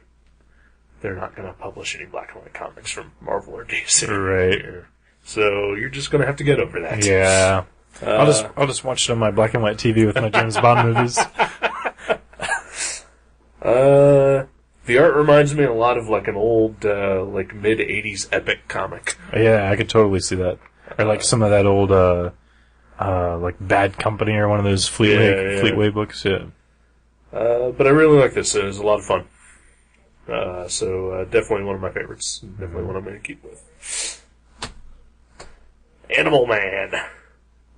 not going to publish any black and white comics from Marvel or DC. Right. So you're just going to have to get over that. Yeah. I'll just watch it on my black and white TV with my James Bond movies. The art reminds me a lot of like an old, like mid-'80s epic comic. Yeah, I could totally see that. Or like some of that old, like Bad Company or one of those Fleetway books, yeah. But I really like this. It was a lot of fun. So definitely one of my favorites. Definitely one I'm going to keep with. Animal Man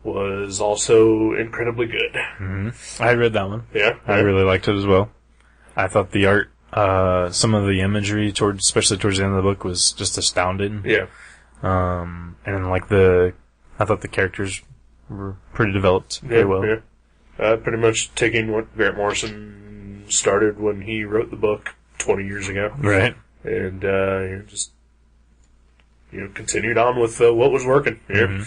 was also incredibly good. Mm-hmm. I read that one. Yeah? I really liked it as well. I thought the art, some of the imagery, especially towards the end of the book, was just astounding. Yeah. And like I thought the characters were pretty developed very well. Yeah. Pretty much taking what Grant Morrison started when he wrote the book 20 years ago. Right. And, just, continued on with what was working here. Mm-hmm.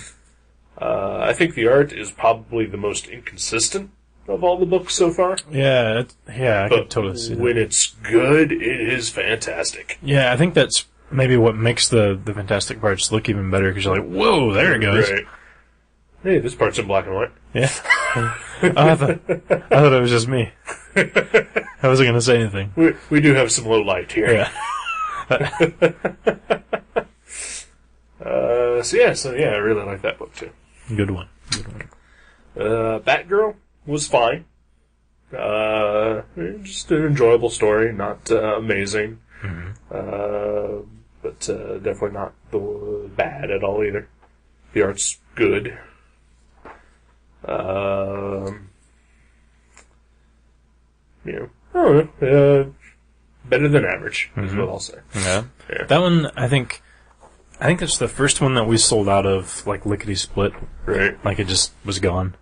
I think the art is probably the most inconsistent of all the books so far. Yeah, I could totally see that. When it's good, it is fantastic. Yeah, I think that's maybe what makes the fantastic parts look even better, because you're like, whoa, there it goes. Right. Hey, this part's in black and white. Yeah. I thought it was just me. I wasn't going to say anything. We do have some low light here. Yeah. So I really like that book too. Good one. Batgirl was fine. Just an enjoyable story, not amazing. Mm-hmm. But definitely not bad at all either. The art's good. I don't know. Better than average, is what I'll say. Yeah. That one, I think it's the first one that we sold out of, like, lickety-split. Right. Like, it just was gone.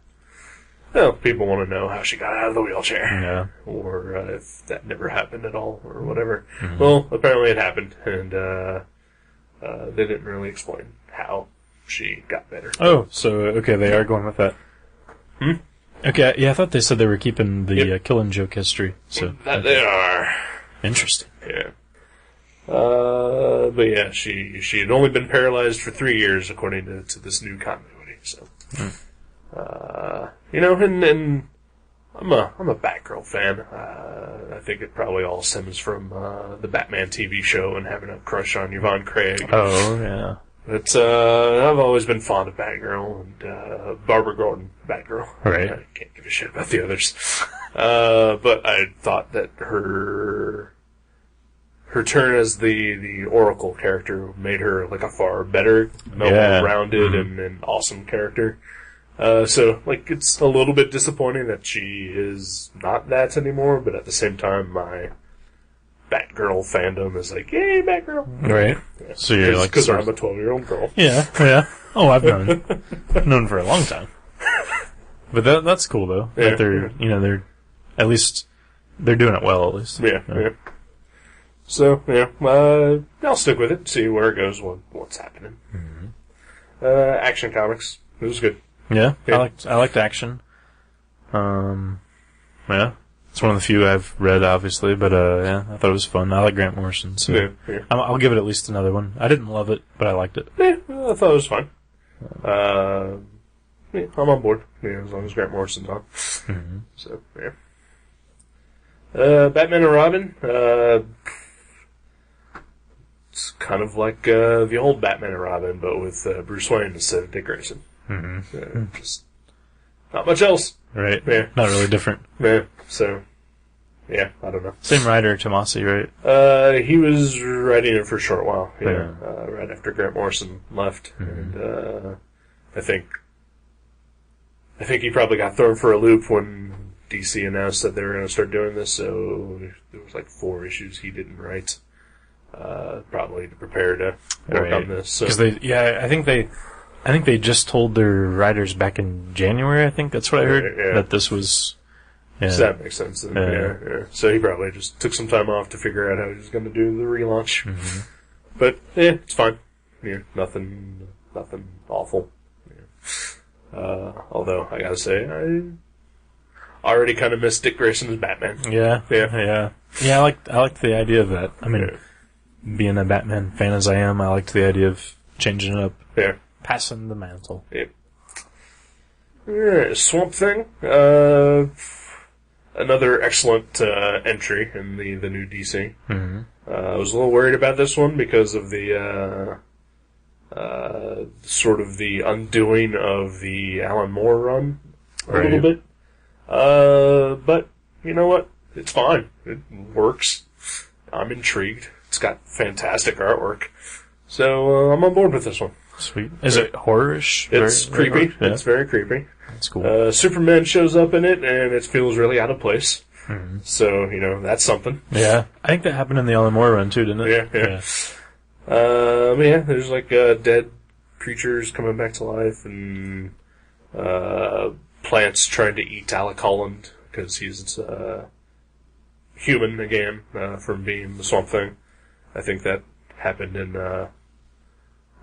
Well, people want to know how she got out of the wheelchair. Yeah. Or if that never happened at all, or whatever. Mm-hmm. Well, apparently it happened, and they didn't really explain how she got better. Oh, so, okay, they are going with that. Okay, yeah, I thought they said they were keeping the Killing Joke history. So That they are. Interesting. Yeah. But yeah, she had only been paralyzed for 3 years, according to this new continuity. So, and I'm a Batgirl fan. I think it probably all stems from the Batman TV show and having a crush on Yvonne Craig. Oh yeah. But I've always been fond of Batgirl and Barbara Gordon, Batgirl. Right. I can't give a shit about the others. But I thought that her turn as the Oracle character made her like a far better, more rounded and awesome character. So like it's a little bit disappointing that she is not that anymore, but at the same time my Batgirl fandom is like, yay, Batgirl. Right. Yeah. So you're like, because I'm a 12-year-old girl. Yeah. Oh, I've known for a long time. But that's cool though. Yeah, that they're they're at least they're doing it well at least. Yeah. So I'll stick with it. See where it goes. What's happening? Mm-hmm. Action Comics. It was good. Yeah. I liked action. Yeah. It's one of the few I've read, obviously, but I thought it was fun. I like Grant Morrison, so I'll give it at least another one. I didn't love it, but I liked it. Yeah, I thought it was fun. I'm on board. As long as Grant Morrison's on. Mm-hmm. So Batman and Robin. It's kind of like the old Batman and Robin, but with Bruce Wayne instead of Dick Grayson. Mm-hmm. Just not much else. Right. Yeah. Not really different. Yeah. So, I don't know. Same writer, Tomasi, right? He was writing it for a short while. Right after Grant Morrison left, and I think he probably got thrown for a loop when DC announced that they were going to start doing this. So there was like 4 issues he didn't write, probably to prepare to work on this. Because I think they just told their writers back in January. I think that's what I heard that this was. Yeah. So that makes sense. Then. So he probably just took some time off to figure out how he was going to do the relaunch. Mm-hmm. But it's fine. Nothing awful. Although I gotta say, I already kind of miss Dick Grayson as Batman. Yeah. I liked the idea of that. I mean, being a Batman fan as I am, I liked the idea of changing it up. Yeah. Passing the mantle. Swamp Thing. Another excellent entry in the new DC. Mm-hmm. I was a little worried about this one because of the sort of the undoing of the Alan Moore run a little bit. But you know what? It's fine. It works. I'm intrigued. It's got fantastic artwork. So I'm on board with this one. Sweet. Is it horror-ish? It's creepy. Yeah. It's very creepy. That's cool. Superman shows up in it, and it feels really out of place. Mm-hmm. So, that's something. Yeah. I think that happened in the Alan Moore run, too, didn't it? Yeah. There's like dead creatures coming back to life, and plants trying to eat Alec Holland, because he's human again from being the Swamp Thing. I think that happened in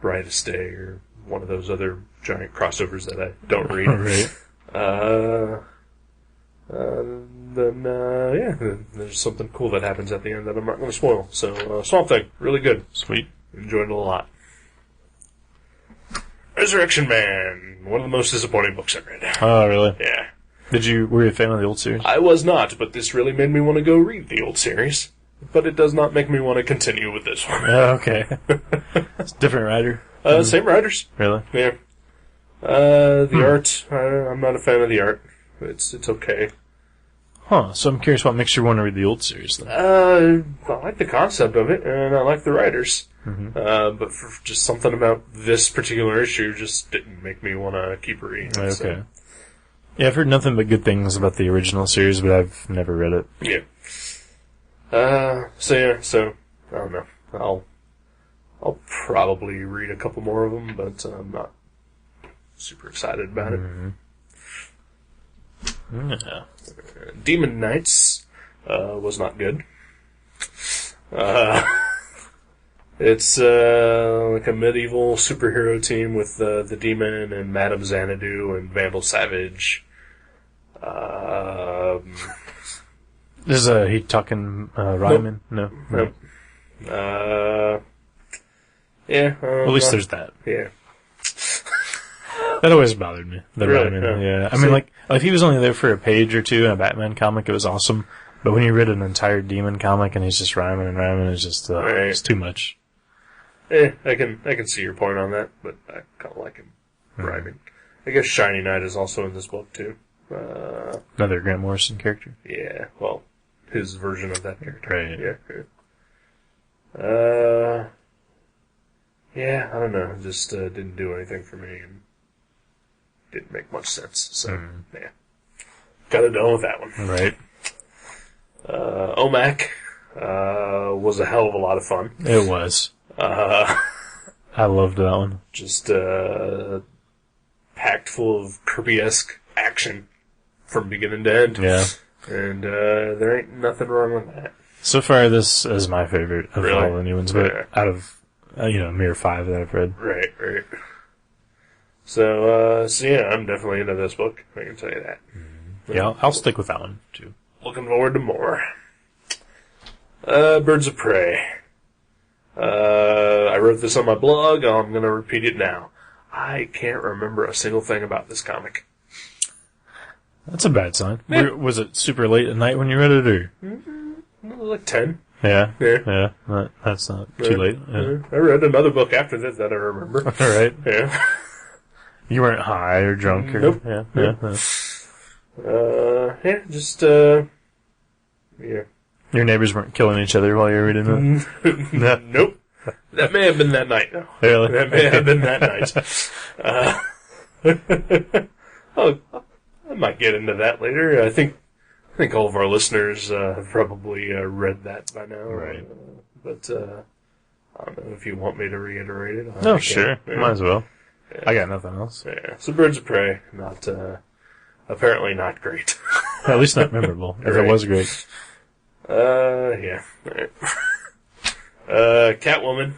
Brightest Day, or one of those other giant crossovers that I don't read. Right. Then there's something cool that happens at the end that I'm not going to spoil. So, Swamp Thing, really good. Sweet. Enjoyed it a lot. Resurrection Man, one of the most disappointing books I've read. Oh, really? Yeah. Were you a fan of the old series? I was not, but this really made me want to go read the old series. But it does not make me want to continue with this one. Oh, okay. It's a different writer? Same writers. Really? Yeah. The art, I'm not a fan of the art. It's okay. Huh, so I'm curious what makes you want to read the old series, then. I like the concept of it, and I like the writers. Mm-hmm. But for just something about this particular issue just didn't make me want to keep reading. Okay. So. Yeah, I've heard nothing but good things about the original series, but I've never read it. Yeah. So I don't know. I'll probably read a couple more of them, but I'm not super excited about it. Mm-hmm. Yeah. Demon Knights was not good. It's like a medieval superhero team with the Demon and Madame Xanadu and Vandal Savage. Is he talking Ryman? Nope. No. Yeah. At least there's that. Yeah. That always bothered me. The Really? Ryman. Yeah. I mean, like, if he was only there for a page or two in a Batman comic, it was awesome. But when you read an entire Demon comic and he's just rhyming, it's just it's too much. I can see your point on that, but I kind of like him rhyming. I guess Shiny Knight is also in this book too. Another Grant Morrison character. Yeah, well, his version of that character. Right. Yeah. Yeah, I don't know. It just didn't do anything for me, and didn't make much sense. So, yeah, got it done with that one. Right. OMAC was a hell of a lot of fun. It was. I loved that one. Just packed full of Kirby-esque action from beginning to end. Yeah. And there ain't nothing wrong with that. So far, this is my favorite of Really? all the new ones, but Yeah. out of, mere 5 that I've read. Right. So yeah, I'm definitely into this book. I can tell you that. Yeah, I'll stick with that one, too. Looking forward to more. Birds of Prey. I wrote this on my blog. I'm going to repeat it now. I can't remember a single thing about this comic. That's a bad sign. Yeah. Was it super late at night when you read it, or? Like 10. Yeah. Yeah. That's not too late. Yeah. I read another book after that I remember. All right. Yeah. You weren't high or drunk or... Nope. Yeah. Nope. Yeah. Your neighbors weren't killing each other while you were reading it? No. Nope. That may have been that night, though. Really? That may have been that night. Oh, I might get into that later. I think all of our listeners have probably read that by now. Right. But I don't know if you want me to reiterate it. Oh, sure. Yeah. Might as well. Yeah. I got nothing else. Yeah. So Birds of Prey, apparently not great. At least not memorable. If Right. it was great. Yeah. Right. Catwoman.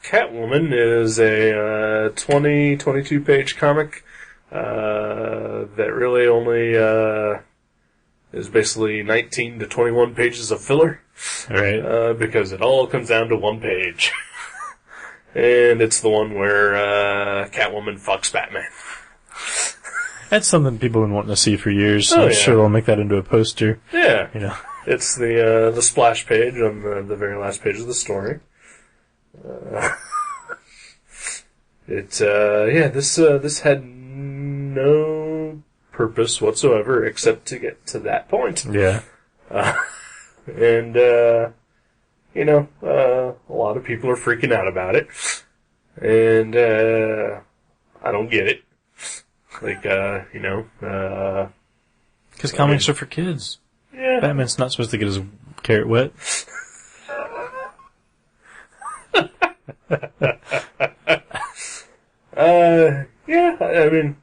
Catwoman is a 22 page comic that really only is basically 19 to 21 pages of filler. Right. Because it all comes down to one page. And it's the one where Catwoman fucks Batman. That's something people have been wanting to see for years. Oh, I'm yeah. sure they'll make that into a poster. Yeah. It's It's the splash page on the very last page of the story. This had no purpose whatsoever except to get to that point. Yeah. And a lot of people are freaking out about it. And I don't get it. Because comics are for kids. Yeah. Batman's not supposed to get his carrot wet. Yeah, I mean,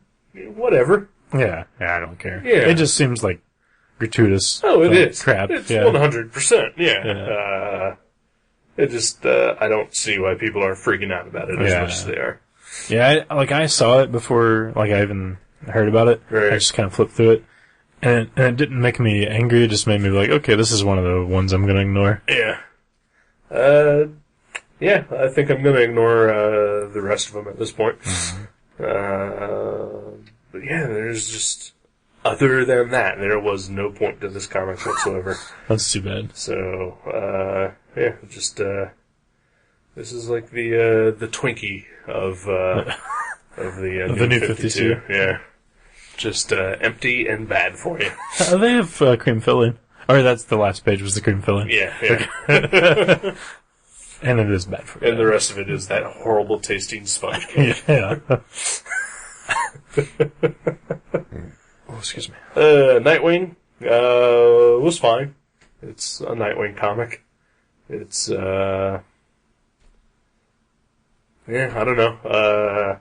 whatever. Yeah, I don't care. Yeah. It just seems like gratuitous. Oh, it is. Crap. It's yeah. 100%, yeah. Yeah. It just, I don't see why people are freaking out about it as Yeah. much as they are. Yeah, I saw it before, I even heard about it. Right. I just kind of flipped through it. And it didn't make me angry, it just made me like, okay, this is one of the ones I'm gonna ignore. Yeah. Yeah, I think I'm gonna ignore, the rest of them at this point. Mm-hmm. But yeah, there's just, other than that, there was no point to this comic whatsoever. That's too bad. So, yeah, just, this is like the Twinkie of the New 52. Yeah. Just, empty and bad for you. They have cream filling. Or that's the last page was the cream filling. Yeah. And it is bad for you. And the rest of it is that horrible tasting sponge cake. Yeah. Oh, excuse me. Nightwing, was fine. It's a Nightwing comic. It's, yeah, I don't know.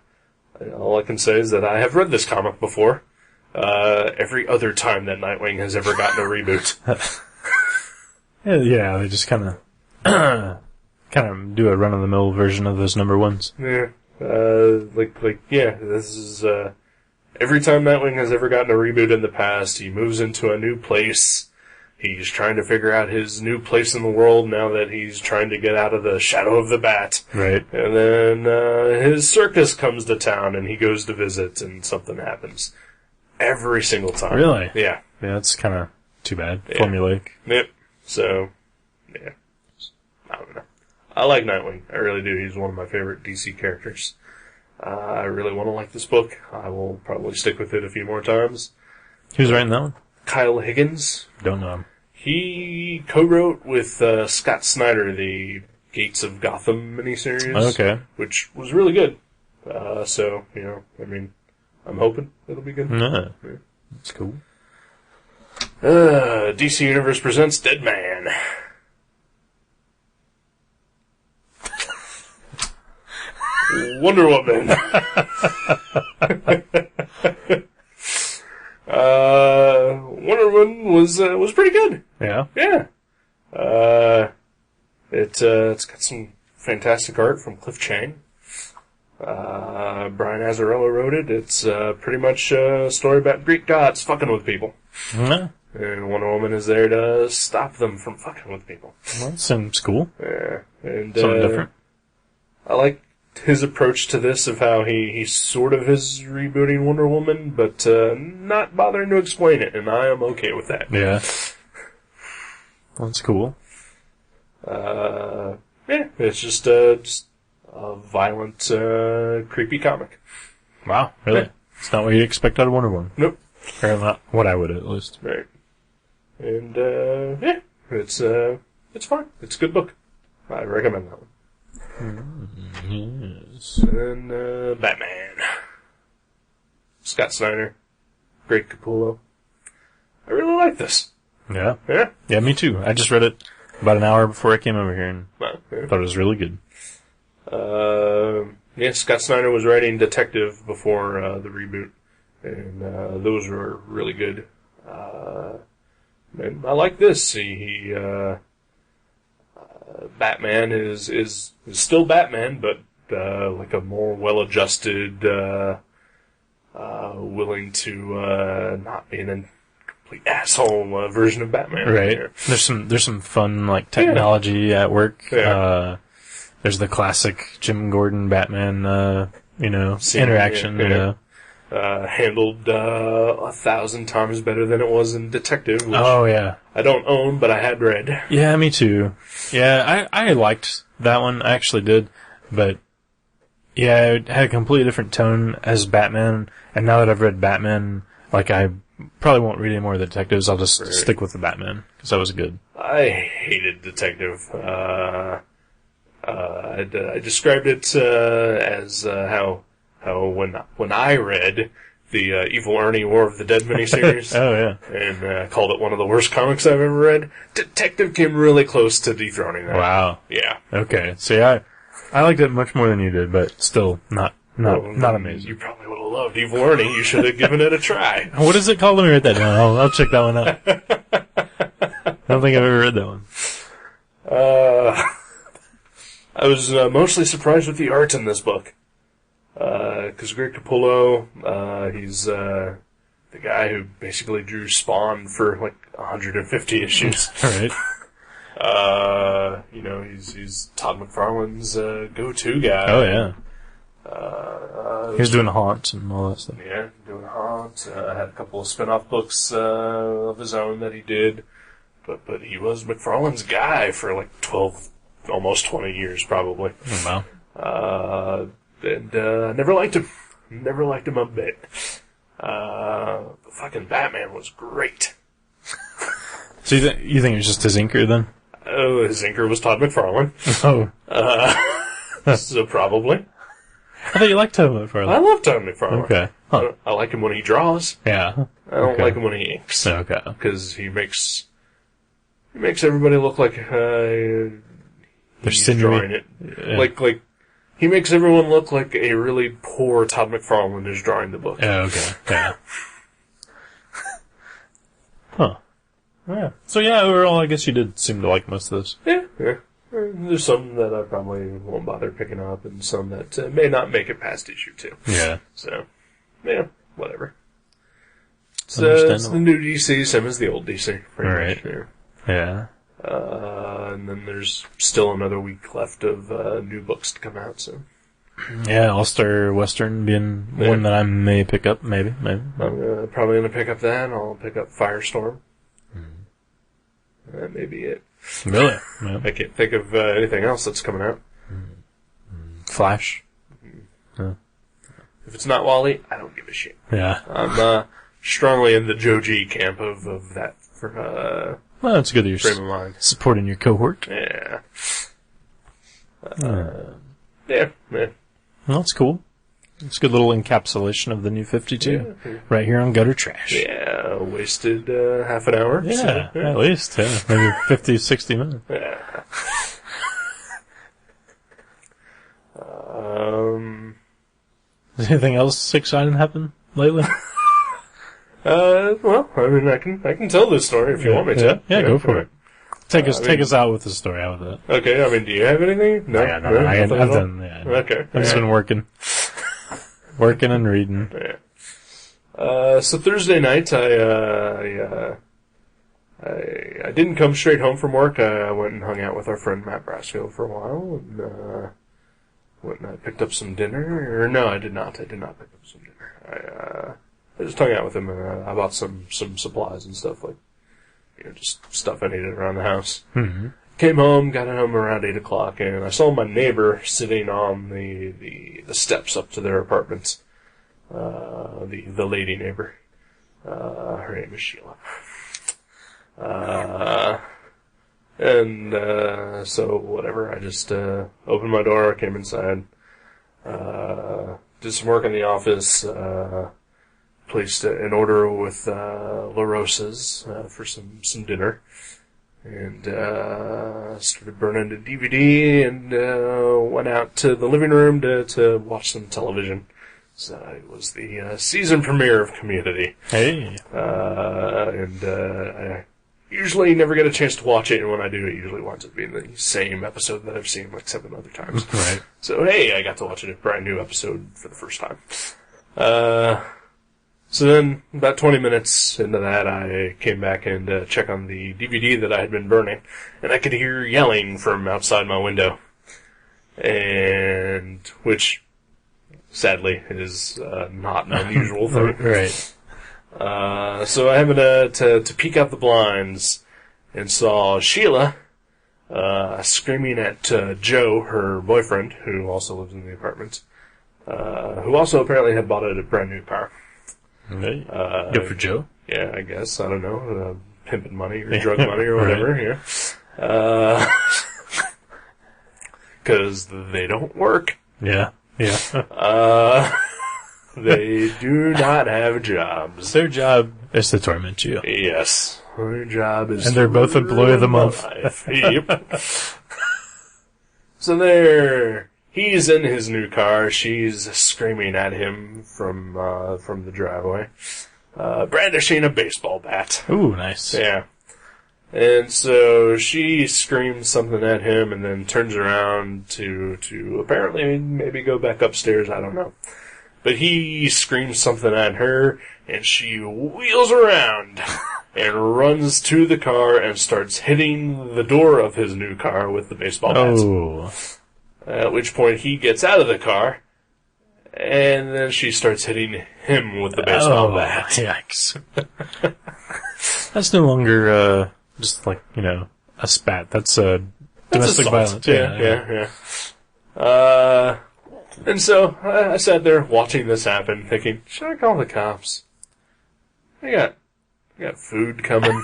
All I can say is that I have read this comic before. Every other time that Nightwing has ever gotten a reboot. Yeah, they just kind of do a run-of-the-mill version of those number ones. Yeah. Yeah, this is, every time Nightwing has ever gotten a reboot in the past, he moves into a new place. He's trying to figure out his new place in the world now that he's trying to get out of the shadow of the bat. Right. And then, his circus comes to town and he goes to visit and something happens. Every single time. Really? Yeah. Yeah, that's kind of too bad. Yeah. Formulaic. Yep. So, yeah. I don't know. I like Nightwing. I really do. He's one of my favorite DC characters. I really want to like this book. I will probably stick with it a few more times. Who's writing that one? Kyle Higgins. Don't know him. He co-wrote with Scott Snyder the Gates of Gotham miniseries. Oh, okay. Which was really good. So, I'm hoping it'll be good. Yeah. That's cool. DC Universe presents Dead Man. Wonder Woman. Wonder Woman was pretty good. Yeah. Yeah. It's got some fantastic art from Cliff Chang. Brian Azzarello wrote it. It's pretty much a story about Greek gods fucking with people. Yeah. And Wonder Woman is there to stop them from fucking with people. Well, that seems cool. Yeah. And, Something different. I like his approach to this of how he sort of is rebooting Wonder Woman, but not bothering to explain it, and I am okay with that. Yeah. That's cool. Yeah, it's just a violent, creepy comic. Wow, really? Yeah. It's not what you'd expect out of Wonder Woman. Nope. Or not what I would, at least. Right. And, yeah, it's fine. It's a good book. I recommend that one. Yes. And then, Batman. Scott Snyder. Greg Capullo. I really like this. Yeah. Yeah? Yeah, me too. I just read it about an hour before I came over here and Well, yeah. thought it was really good. Yeah, Scott Snyder was writing Detective before the reboot, and those were really good. And I like this. Batman is still Batman, but like a more well-adjusted, willing to not be an complete asshole version of Batman. Right. Here. There's some fun, like, technology at work. Yeah. There's the classic Jim Gordon Batman, Scene, interaction, yeah. Handled 1,000 times better than it was in Detective, which Oh, yeah. I don't own, but I had read. Yeah, me too. Yeah, I liked that one. I actually did. But, yeah, it had a completely different tone as Batman. And now that I've read Batman, like, I probably won't read any more of the Detectives. I'll just stick with the Batman, because that was good. I hated Detective. I described it as how when I read the Evil Ernie War of the Dead miniseries, Oh, yeah. and called it one of the worst comics I've ever read, Detective came really close to dethroning that. Wow. Yeah. Okay. So, yeah, I liked it much more than you did, but still not Well, amazing. You probably would have loved Evil Ernie. You should have given it a try. What is it called? Let me write that down. I'll check that one out. I don't think I've ever read that one. I was mostly surprised with the art in this book. Because Greg Capullo, he's the guy who basically drew Spawn for like 150 issues. All right. He's Todd McFarlane's go-to guy. Oh, yeah. He was doing a Haunt and all that stuff. Yeah, doing Haunt. Had a couple of spin-off books of his own that he did. But he was McFarlane's guy for like 12, almost 20 years probably. Oh, wow. And never liked him. Never liked him a bit. But fucking Batman was great. So you think it was just his inker then? Oh, his inker was Todd McFarlane. Oh. So probably. I thought you liked Todd McFarlane. I love Todd McFarlane. Okay. Huh. I like him when he draws. Yeah. I don't Okay. like him when he inks. Okay. Because he makes everybody look like They're he's sinewy. drawing it. Yeah. Like he makes everyone look like a really poor Todd McFarlane is drawing the book. Oh, okay. Yeah. Huh. Yeah. So yeah, overall, I guess you did seem to like most of this. Yeah. There's some that I probably won't bother picking up, and some that may not make it past issue 2. Yeah. So, yeah, whatever. It's Understandable. the new DC, same as the old DC. Pretty Right. much there. Yeah. And then there's still another week left of new books to come out, so Yeah, All-Star Western being one that I may pick up, maybe. I'm probably going to pick up that. I'll pick up Firestorm. That may be it. Really? Yeah. I can't think of anything else that's coming out. Flash. If it's not Wally, I don't give a shit. Yeah. I'm strongly in the Joe G camp of that for Well, it's good that you're frame of mind. supporting your cohort. Yeah. Yeah. Well, that's cool. It's a good little encapsulation of the new 52. Yeah. Right here on Gutter Trash. Yeah, wasted half an hour. Yeah, so, at least. Yeah. Maybe 50, 60 minutes. Yeah. Has anything else exciting happened lately? Well, I mean, I can tell this story if you want me to. Yeah, go for it. Take us out with the story. How about that? Okay, I mean, do you have anything? No, I've done. Yeah, Okay. I've just been working and reading. Yeah. So Thursday night, I didn't come straight home from work. I went and hung out with our friend Matt Brasfield for a while, and went and I picked up some dinner. Or no, I did not. I did not pick up some dinner. I just hung out with him, and I bought some supplies and stuff, like, just stuff I needed around the house. Mm-hmm. Came home, got home around 8 o'clock, and I saw my neighbor sitting on the steps up to their apartment. The lady neighbor. Her name is Sheila. So whatever, I just opened my door, came inside, did some work in the office, placed an order with La Rosa's for some dinner, and started burning the DVD, and went out to the living room to watch some television. So it was the season premiere of Community. Hey. I usually never get a chance to watch it, and when I do, it usually winds up being the same episode that I've seen like 7 other times. Right. So, hey, I got to watch a brand new episode for the first time. So then, about 20 minutes into that, I came back and checked on the DVD that I had been burning, and I could hear yelling from outside my window. And, which, sadly, is not an unusual thing. Right. So I happened to peek out the blinds and saw Sheila screaming at Joe, her boyfriend, who also lives in the apartment, who also apparently had bought a brand new car. Okay. Good for Joe. Yeah, I guess. I don't know. Pimping money or drug money or whatever. Right. Yeah. Because they don't work. Yeah. Yeah. They do not have jobs. Their job is to torment you. Yes. Their job is and they're both Employee of the Month. Yep. So he's in his new car. She's screaming at him from the driveway, brandishing a baseball bat. Ooh, nice. Yeah. And so she screams something at him and then turns around to apparently maybe go back upstairs. I don't know. But he screams something at her, and she wheels around and runs to the car and starts hitting the door of his new car with the baseball bat. Oh. At which point he gets out of the car, and then she starts hitting him with the baseball bat. Yikes. That's no longer, just like, a spat. That's domestic violence. Yeah. And so I sat there watching this happen, thinking, should I call the cops? I got food coming.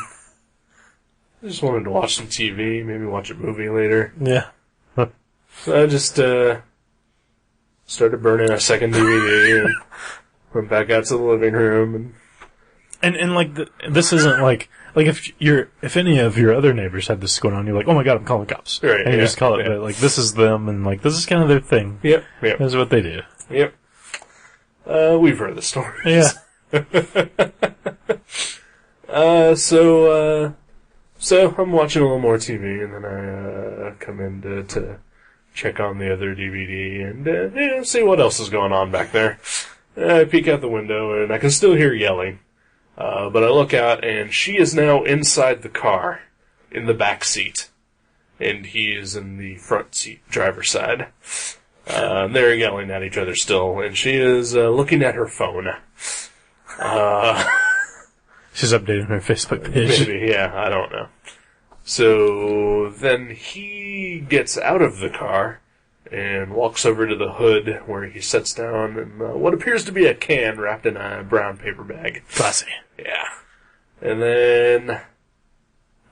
I just wanted to watch some TV, maybe watch a movie later. Yeah. So I just started burning a second DVD and went back out to the living room. And like, this isn't like if any of your other neighbors had this going on, you're like, oh my god, I'm calling the cops. Right, and you just call it, but like, this is them, and like, this is kind of their thing. Yep. This is what they do. Yep. We've heard the stories. Yeah. So I'm watching a little more TV, and then I come in to check on the other DVD and see what else is going on back there. I peek out the window, and I can still hear yelling. But I look out, and she is now inside the car, in the back seat, and he is in the front seat, driver's side. They're yelling at each other still, and she is looking at her phone. She's updating her Facebook page. Maybe, yeah, I don't know. So then he gets out of the car and walks over to the hood where he sits down in what appears to be a can wrapped in a brown paper bag. Classy. Yeah. And then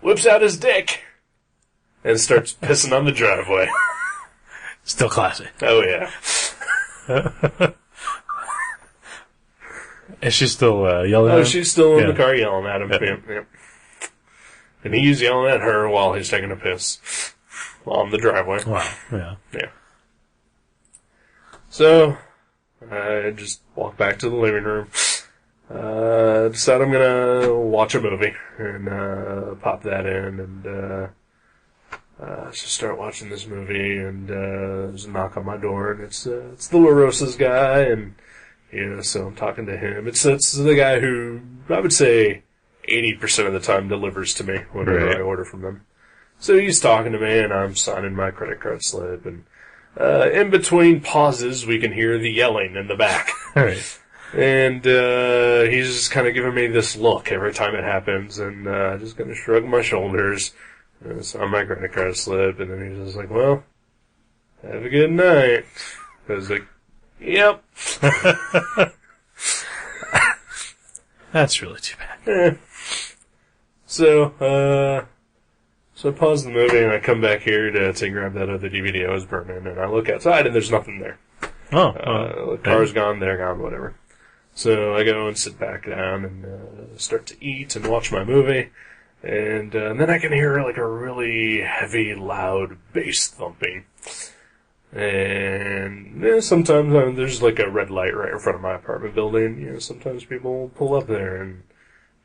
whips out his dick and starts pissing on the driveway. Still classy. Oh, yeah. Is she still yelling at him? Oh, she's still in the car yelling at him. Yep. And he's yelling at her while he's taking a piss on the driveway. Wow. Yeah. Yeah. So, I just walk back to the living room. Decide I'm gonna watch a movie and pop that in and just start watching this movie. And there's a knock on my door, and it's the La Rosa's guy, and so I'm talking to him. It's the guy who I would say 80% of the time delivers to me whenever I order from them. So he's talking to me, and I'm signing my credit card slip, and in between pauses, we can hear the yelling in the back. Right. And he's just kind of giving me this look every time it happens, and just going to shrug my shoulders, sign my credit card slip, and then he's just like, well, have a good night. I was like, yep. That's really too bad. So I pause the movie, and I come back here to grab that other DVD I was burning, and I look outside, and there's nothing there. The car's gone, they're gone, whatever. So I go and sit back down and start to eat and watch my movie, and then I can hear like a really heavy, loud bass thumping. And sometimes there's like a red light right in front of my apartment building. Sometimes people pull up there and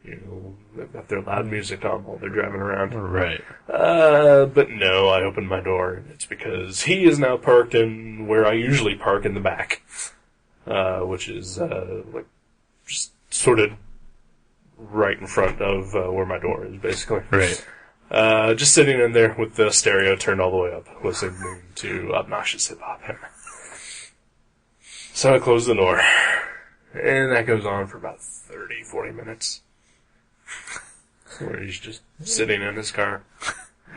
they've got their loud music on while they're driving around. Right. But no, I opened my door, and it's because he is now parked in where I usually park in the back, which is like just sort of right in front of where my door is, basically. Right. Just sitting in there with the stereo turned all the way up, listening to obnoxious hip-hop. So I close the door, and that goes on for about 30, 40 minutes. Where he's just sitting in his car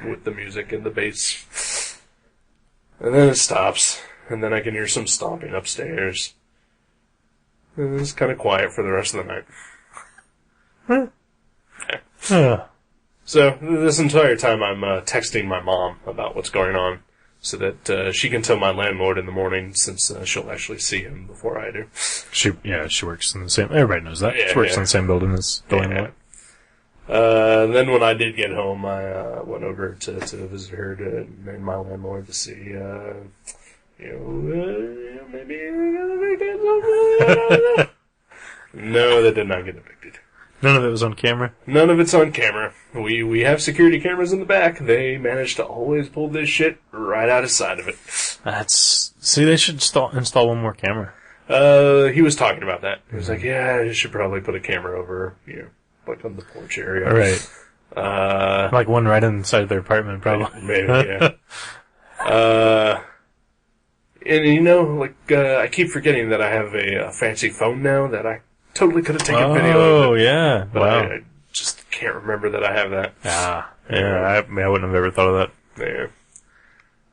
with the music and the bass. And then it stops, and then I can hear some stomping upstairs. And it's kind of quiet for the rest of the night. So this entire time I'm texting my mom about what's going on so that she can tell my landlord in the morning, since she'll actually see him before I do. She works in the same... Everybody knows that. She works in the same building as the landlord. Then when I did get home, I went over to visit her and my landlord to see, maybe No, that did not get evicted. None of it was on camera? None of it's on camera. We have security cameras in the back. They managed to always pull this shit right out of sight of it. See, they should install one more camera. He was talking about that. He was like, yeah, you should probably put a camera over, like on the porch area. Right. Like one right inside their apartment, probably. Maybe, yeah. And I keep forgetting that I have a fancy phone now that I totally could have taken video of it. Oh, yeah. But wow. I just can't remember that I have that. Yeah, I wouldn't have ever thought of that. Yeah.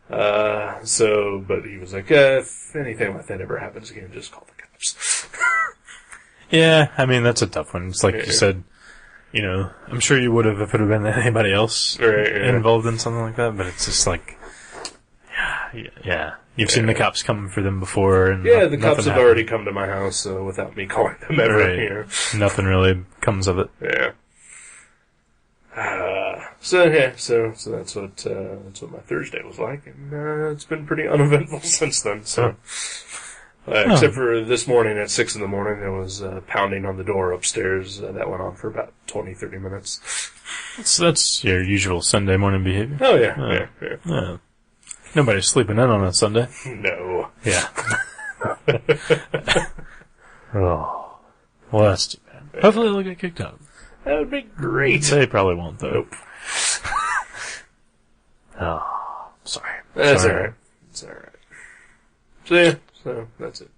But he was like, if anything like that ever happens again, just call the cops. Yeah, I mean, that's a tough one. It's like you said, I'm sure you would have if it had been anybody else involved in something like that, but it's just like, yeah. You've seen the cops come for them before. And the cops have already come to my house without me calling them ever. Right. Nothing really comes of it. Yeah. So that's what my Thursday was like, and it's been pretty uneventful since then. So, except for this morning at 6 a.m, there was pounding on the door upstairs. That went on for about 20-30 minutes. That's your usual Sunday morning behavior. Oh yeah. Nobody's sleeping in on a Sunday. No. Yeah. Oh. Well, that's too bad. Hopefully they'll get kicked out. That would be great. They probably won't, though. Nope. Oh, sorry. That's alright. It's alright. So that's it.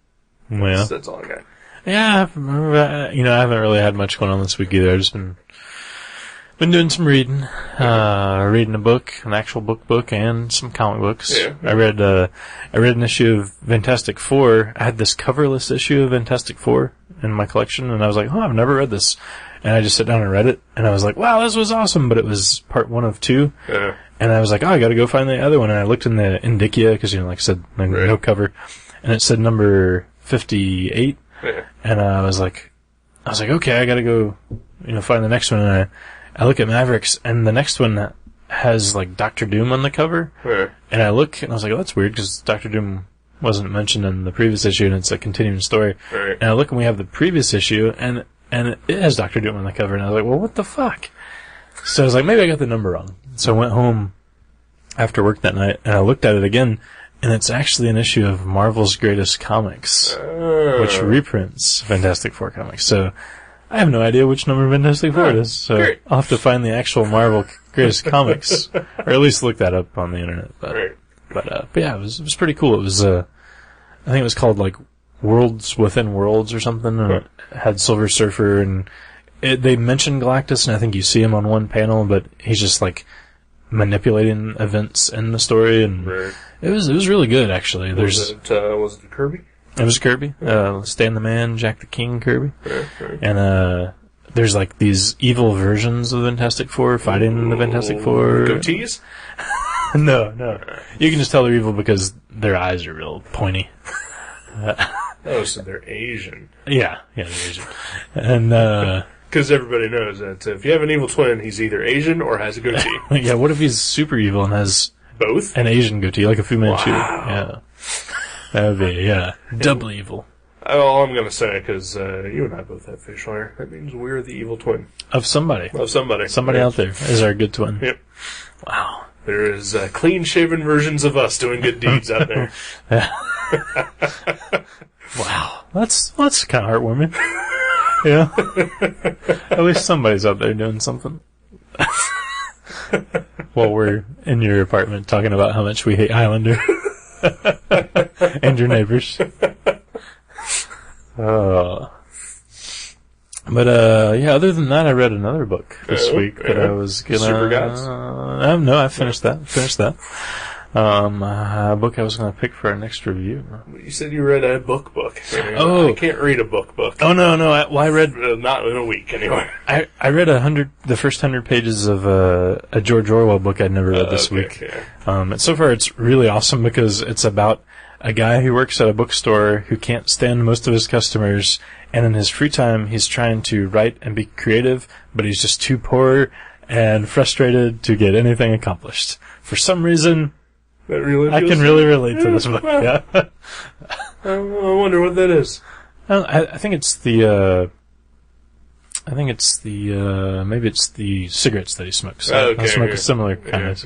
Well, That's all I got. yeah, I haven't really had much going on this week either. I've just been doing some reading. Reading a book, an actual book, and some comic books. Yeah. I read an issue of Fantastic Four. I had this coverless issue of Fantastic Four in my collection, and I was like, I've never read this. And I just sat down and read it, and I was like, wow, this was awesome, but it was part 1 of 2. Yeah. And I was like, I gotta go find the other one. And I looked in the indicia, because, like I said, no cover. And it said number 58. Yeah. And I was like, okay, I gotta go, find the next one. And I look at Mavericks, and the next one has, like, Dr. Doom on the cover. Yeah. And I look, and I was like, oh, that's weird, because Dr. Doom wasn't mentioned in the previous issue, and it's a continuing story. Right. And I look, and we have the previous issue, and it has Dr. Doom on the cover, and I was like, well, what the fuck? So I was like, maybe I got the number wrong. So I went home after work that night, and I looked at it again, and it's actually an issue of Marvel's Greatest Comics, which reprints Fantastic Four comics. So I have no idea which number of Fantastic Four it is, so great. I'll have to find the actual Marvel Greatest Comics, or at least look that up on the internet. But yeah, it was pretty cool. It was, I think it was called, like, Worlds Within Worlds or something, and it had Silver Surfer, and they mentioned Galactus, and I think you see him on one panel, but he's just, like, manipulating events in the story, and it was really good, actually. Was it Kirby? It was Kirby. Stan the Man, Jack the King Kirby. And there's like these evil versions of the Fantastic Four fighting the Fantastic Four. Goatees? No. You can just tell they're evil because their eyes are real pointy. Oh, so they're Asian. Yeah, they're Asian. And, because everybody knows that if you have an evil twin, he's either Asian or has a goatee. yeah, what if he's super evil and has both? An Asian goatee, like a Fu Manchu. Wow. Yeah. That would be, double evil. All I'm going to say, because you and I both have facial hair, that means we're the evil twin. Of somebody. Somebody out there is our good twin. Yep. Wow. There is clean-shaven versions of us doing good deeds out there. Wow. That's kind of heartwarming. Yeah. At least somebody's out there doing something. While we're in your apartment talking about how much we hate Highlander. And your neighbors. But other than that, I read another book this week that I was gonna... Super Gods? No, I finished that. A book I was gonna pick for our next review. You said you read a book. Oh. I can't read a book. Oh, no, I read... not in a week, anyway. I read the first 100 pages of a George Orwell book I'd never read this week. Yeah. And so far it's really awesome because it's about a guy who works at a bookstore who can't stand most of his customers, and in his free time he's trying to write and be creative, but he's just too poor and frustrated to get anything accomplished. For some reason, I can really relate to this book. Yeah. I wonder what that is. I think it's the maybe it's the cigarettes that he smokes. I smoke a similar kind of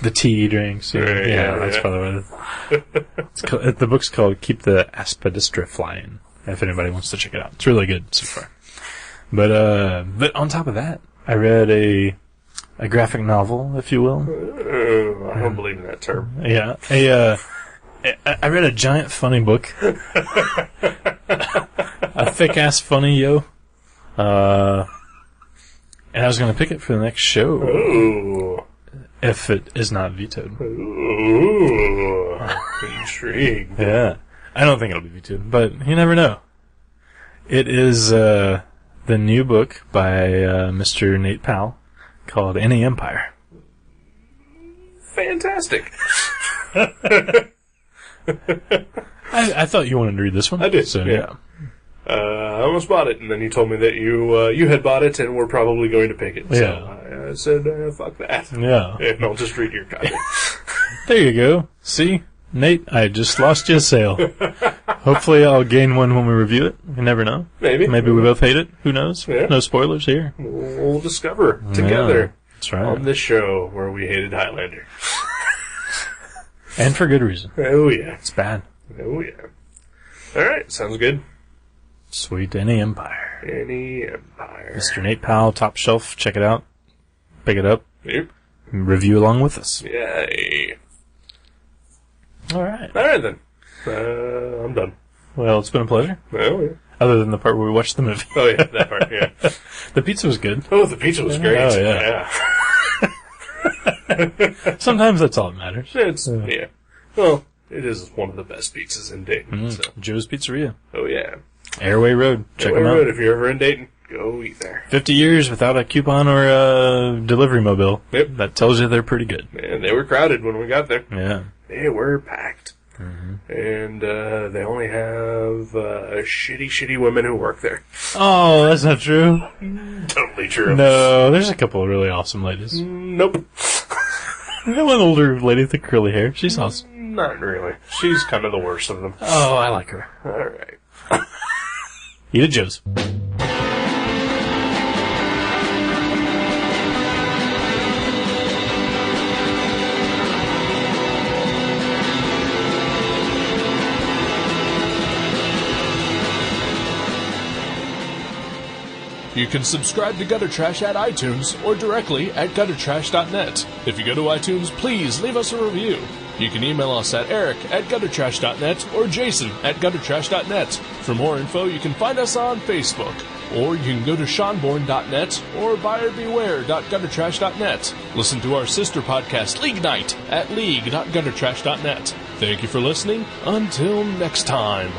the tea he drinks. That's probably what it is. The book's called "Keep the Aspidistra Flying." If anybody wants to check it out, it's really good so far. But on top of that, I read a graphic novel, if you will. I don't believe in that term. Yeah, I read a giant funny book. A thick ass funny, yo. And I was going to pick it for the next show. Ooh. If it is not vetoed. Ooh. Intrigued. Yeah. I don't think it'll be vetoed, but you never know. It is the new book by Mr. Nate Powell called Any Empire. Fantastic. I thought you wanted to read this one. I did, So, yeah. I almost bought it, and then you told me that you had bought it and were probably going to pick it. Yeah. So I said, fuck that. Yeah. And I'll just read your copy. There you go. See? Nate, I just lost you a sale. Hopefully I'll gain one when we review it. You never know. Maybe. Maybe we both hate it. Who knows? Yeah. No spoilers here. We'll discover together. Yeah, that's right. On this show where we hated Highlander. And for good reason. Oh, yeah. It's bad. Oh, yeah. Alright, sounds good. Sweet. Any Empire. Any Empire. Mr. Nate Powell, top shelf. Check it out. Pick it up. Yep. Review along with us. Yay. Alright. Alright then. I'm done. Well, it's been a pleasure. Oh, yeah. Other than the part where we watched the movie. Oh, yeah, that part, yeah. The pizza was good. Oh, the pizza was great. Oh, yeah. Sometimes that's all that matters. Yeah. Well, it is one of the best pizzas in Dayton. So. Joe's Pizzeria. Oh, yeah. Airway Road. Check them out. If you're ever in Dayton, go eat there. 50 years without a coupon or a delivery mobile. Yep. That tells you they're pretty good. And they were crowded when we got there. Yeah. They were packed. Mm-hmm. And they only have shitty women who work there. Oh, that's not true. Totally true. No, there's a couple of really awesome ladies. Nope. That one older lady with the curly hair. She's awesome. Not really. She's kind of the worst of them. Oh, I like her. All right. Eat it, Joe's. You can subscribe to Gutter Trash at iTunes or directly at guttertrash.net. If you go to iTunes, please leave us a review. You can email us at eric@guttertrash.net or jason@guttertrash.net. For more info, you can find us on Facebook, or you can go to seanborn.net or buyerbeware.guttertrash.net. Listen to our sister podcast, League Night, at league.guttertrash.net. Thank you for listening. Until next time.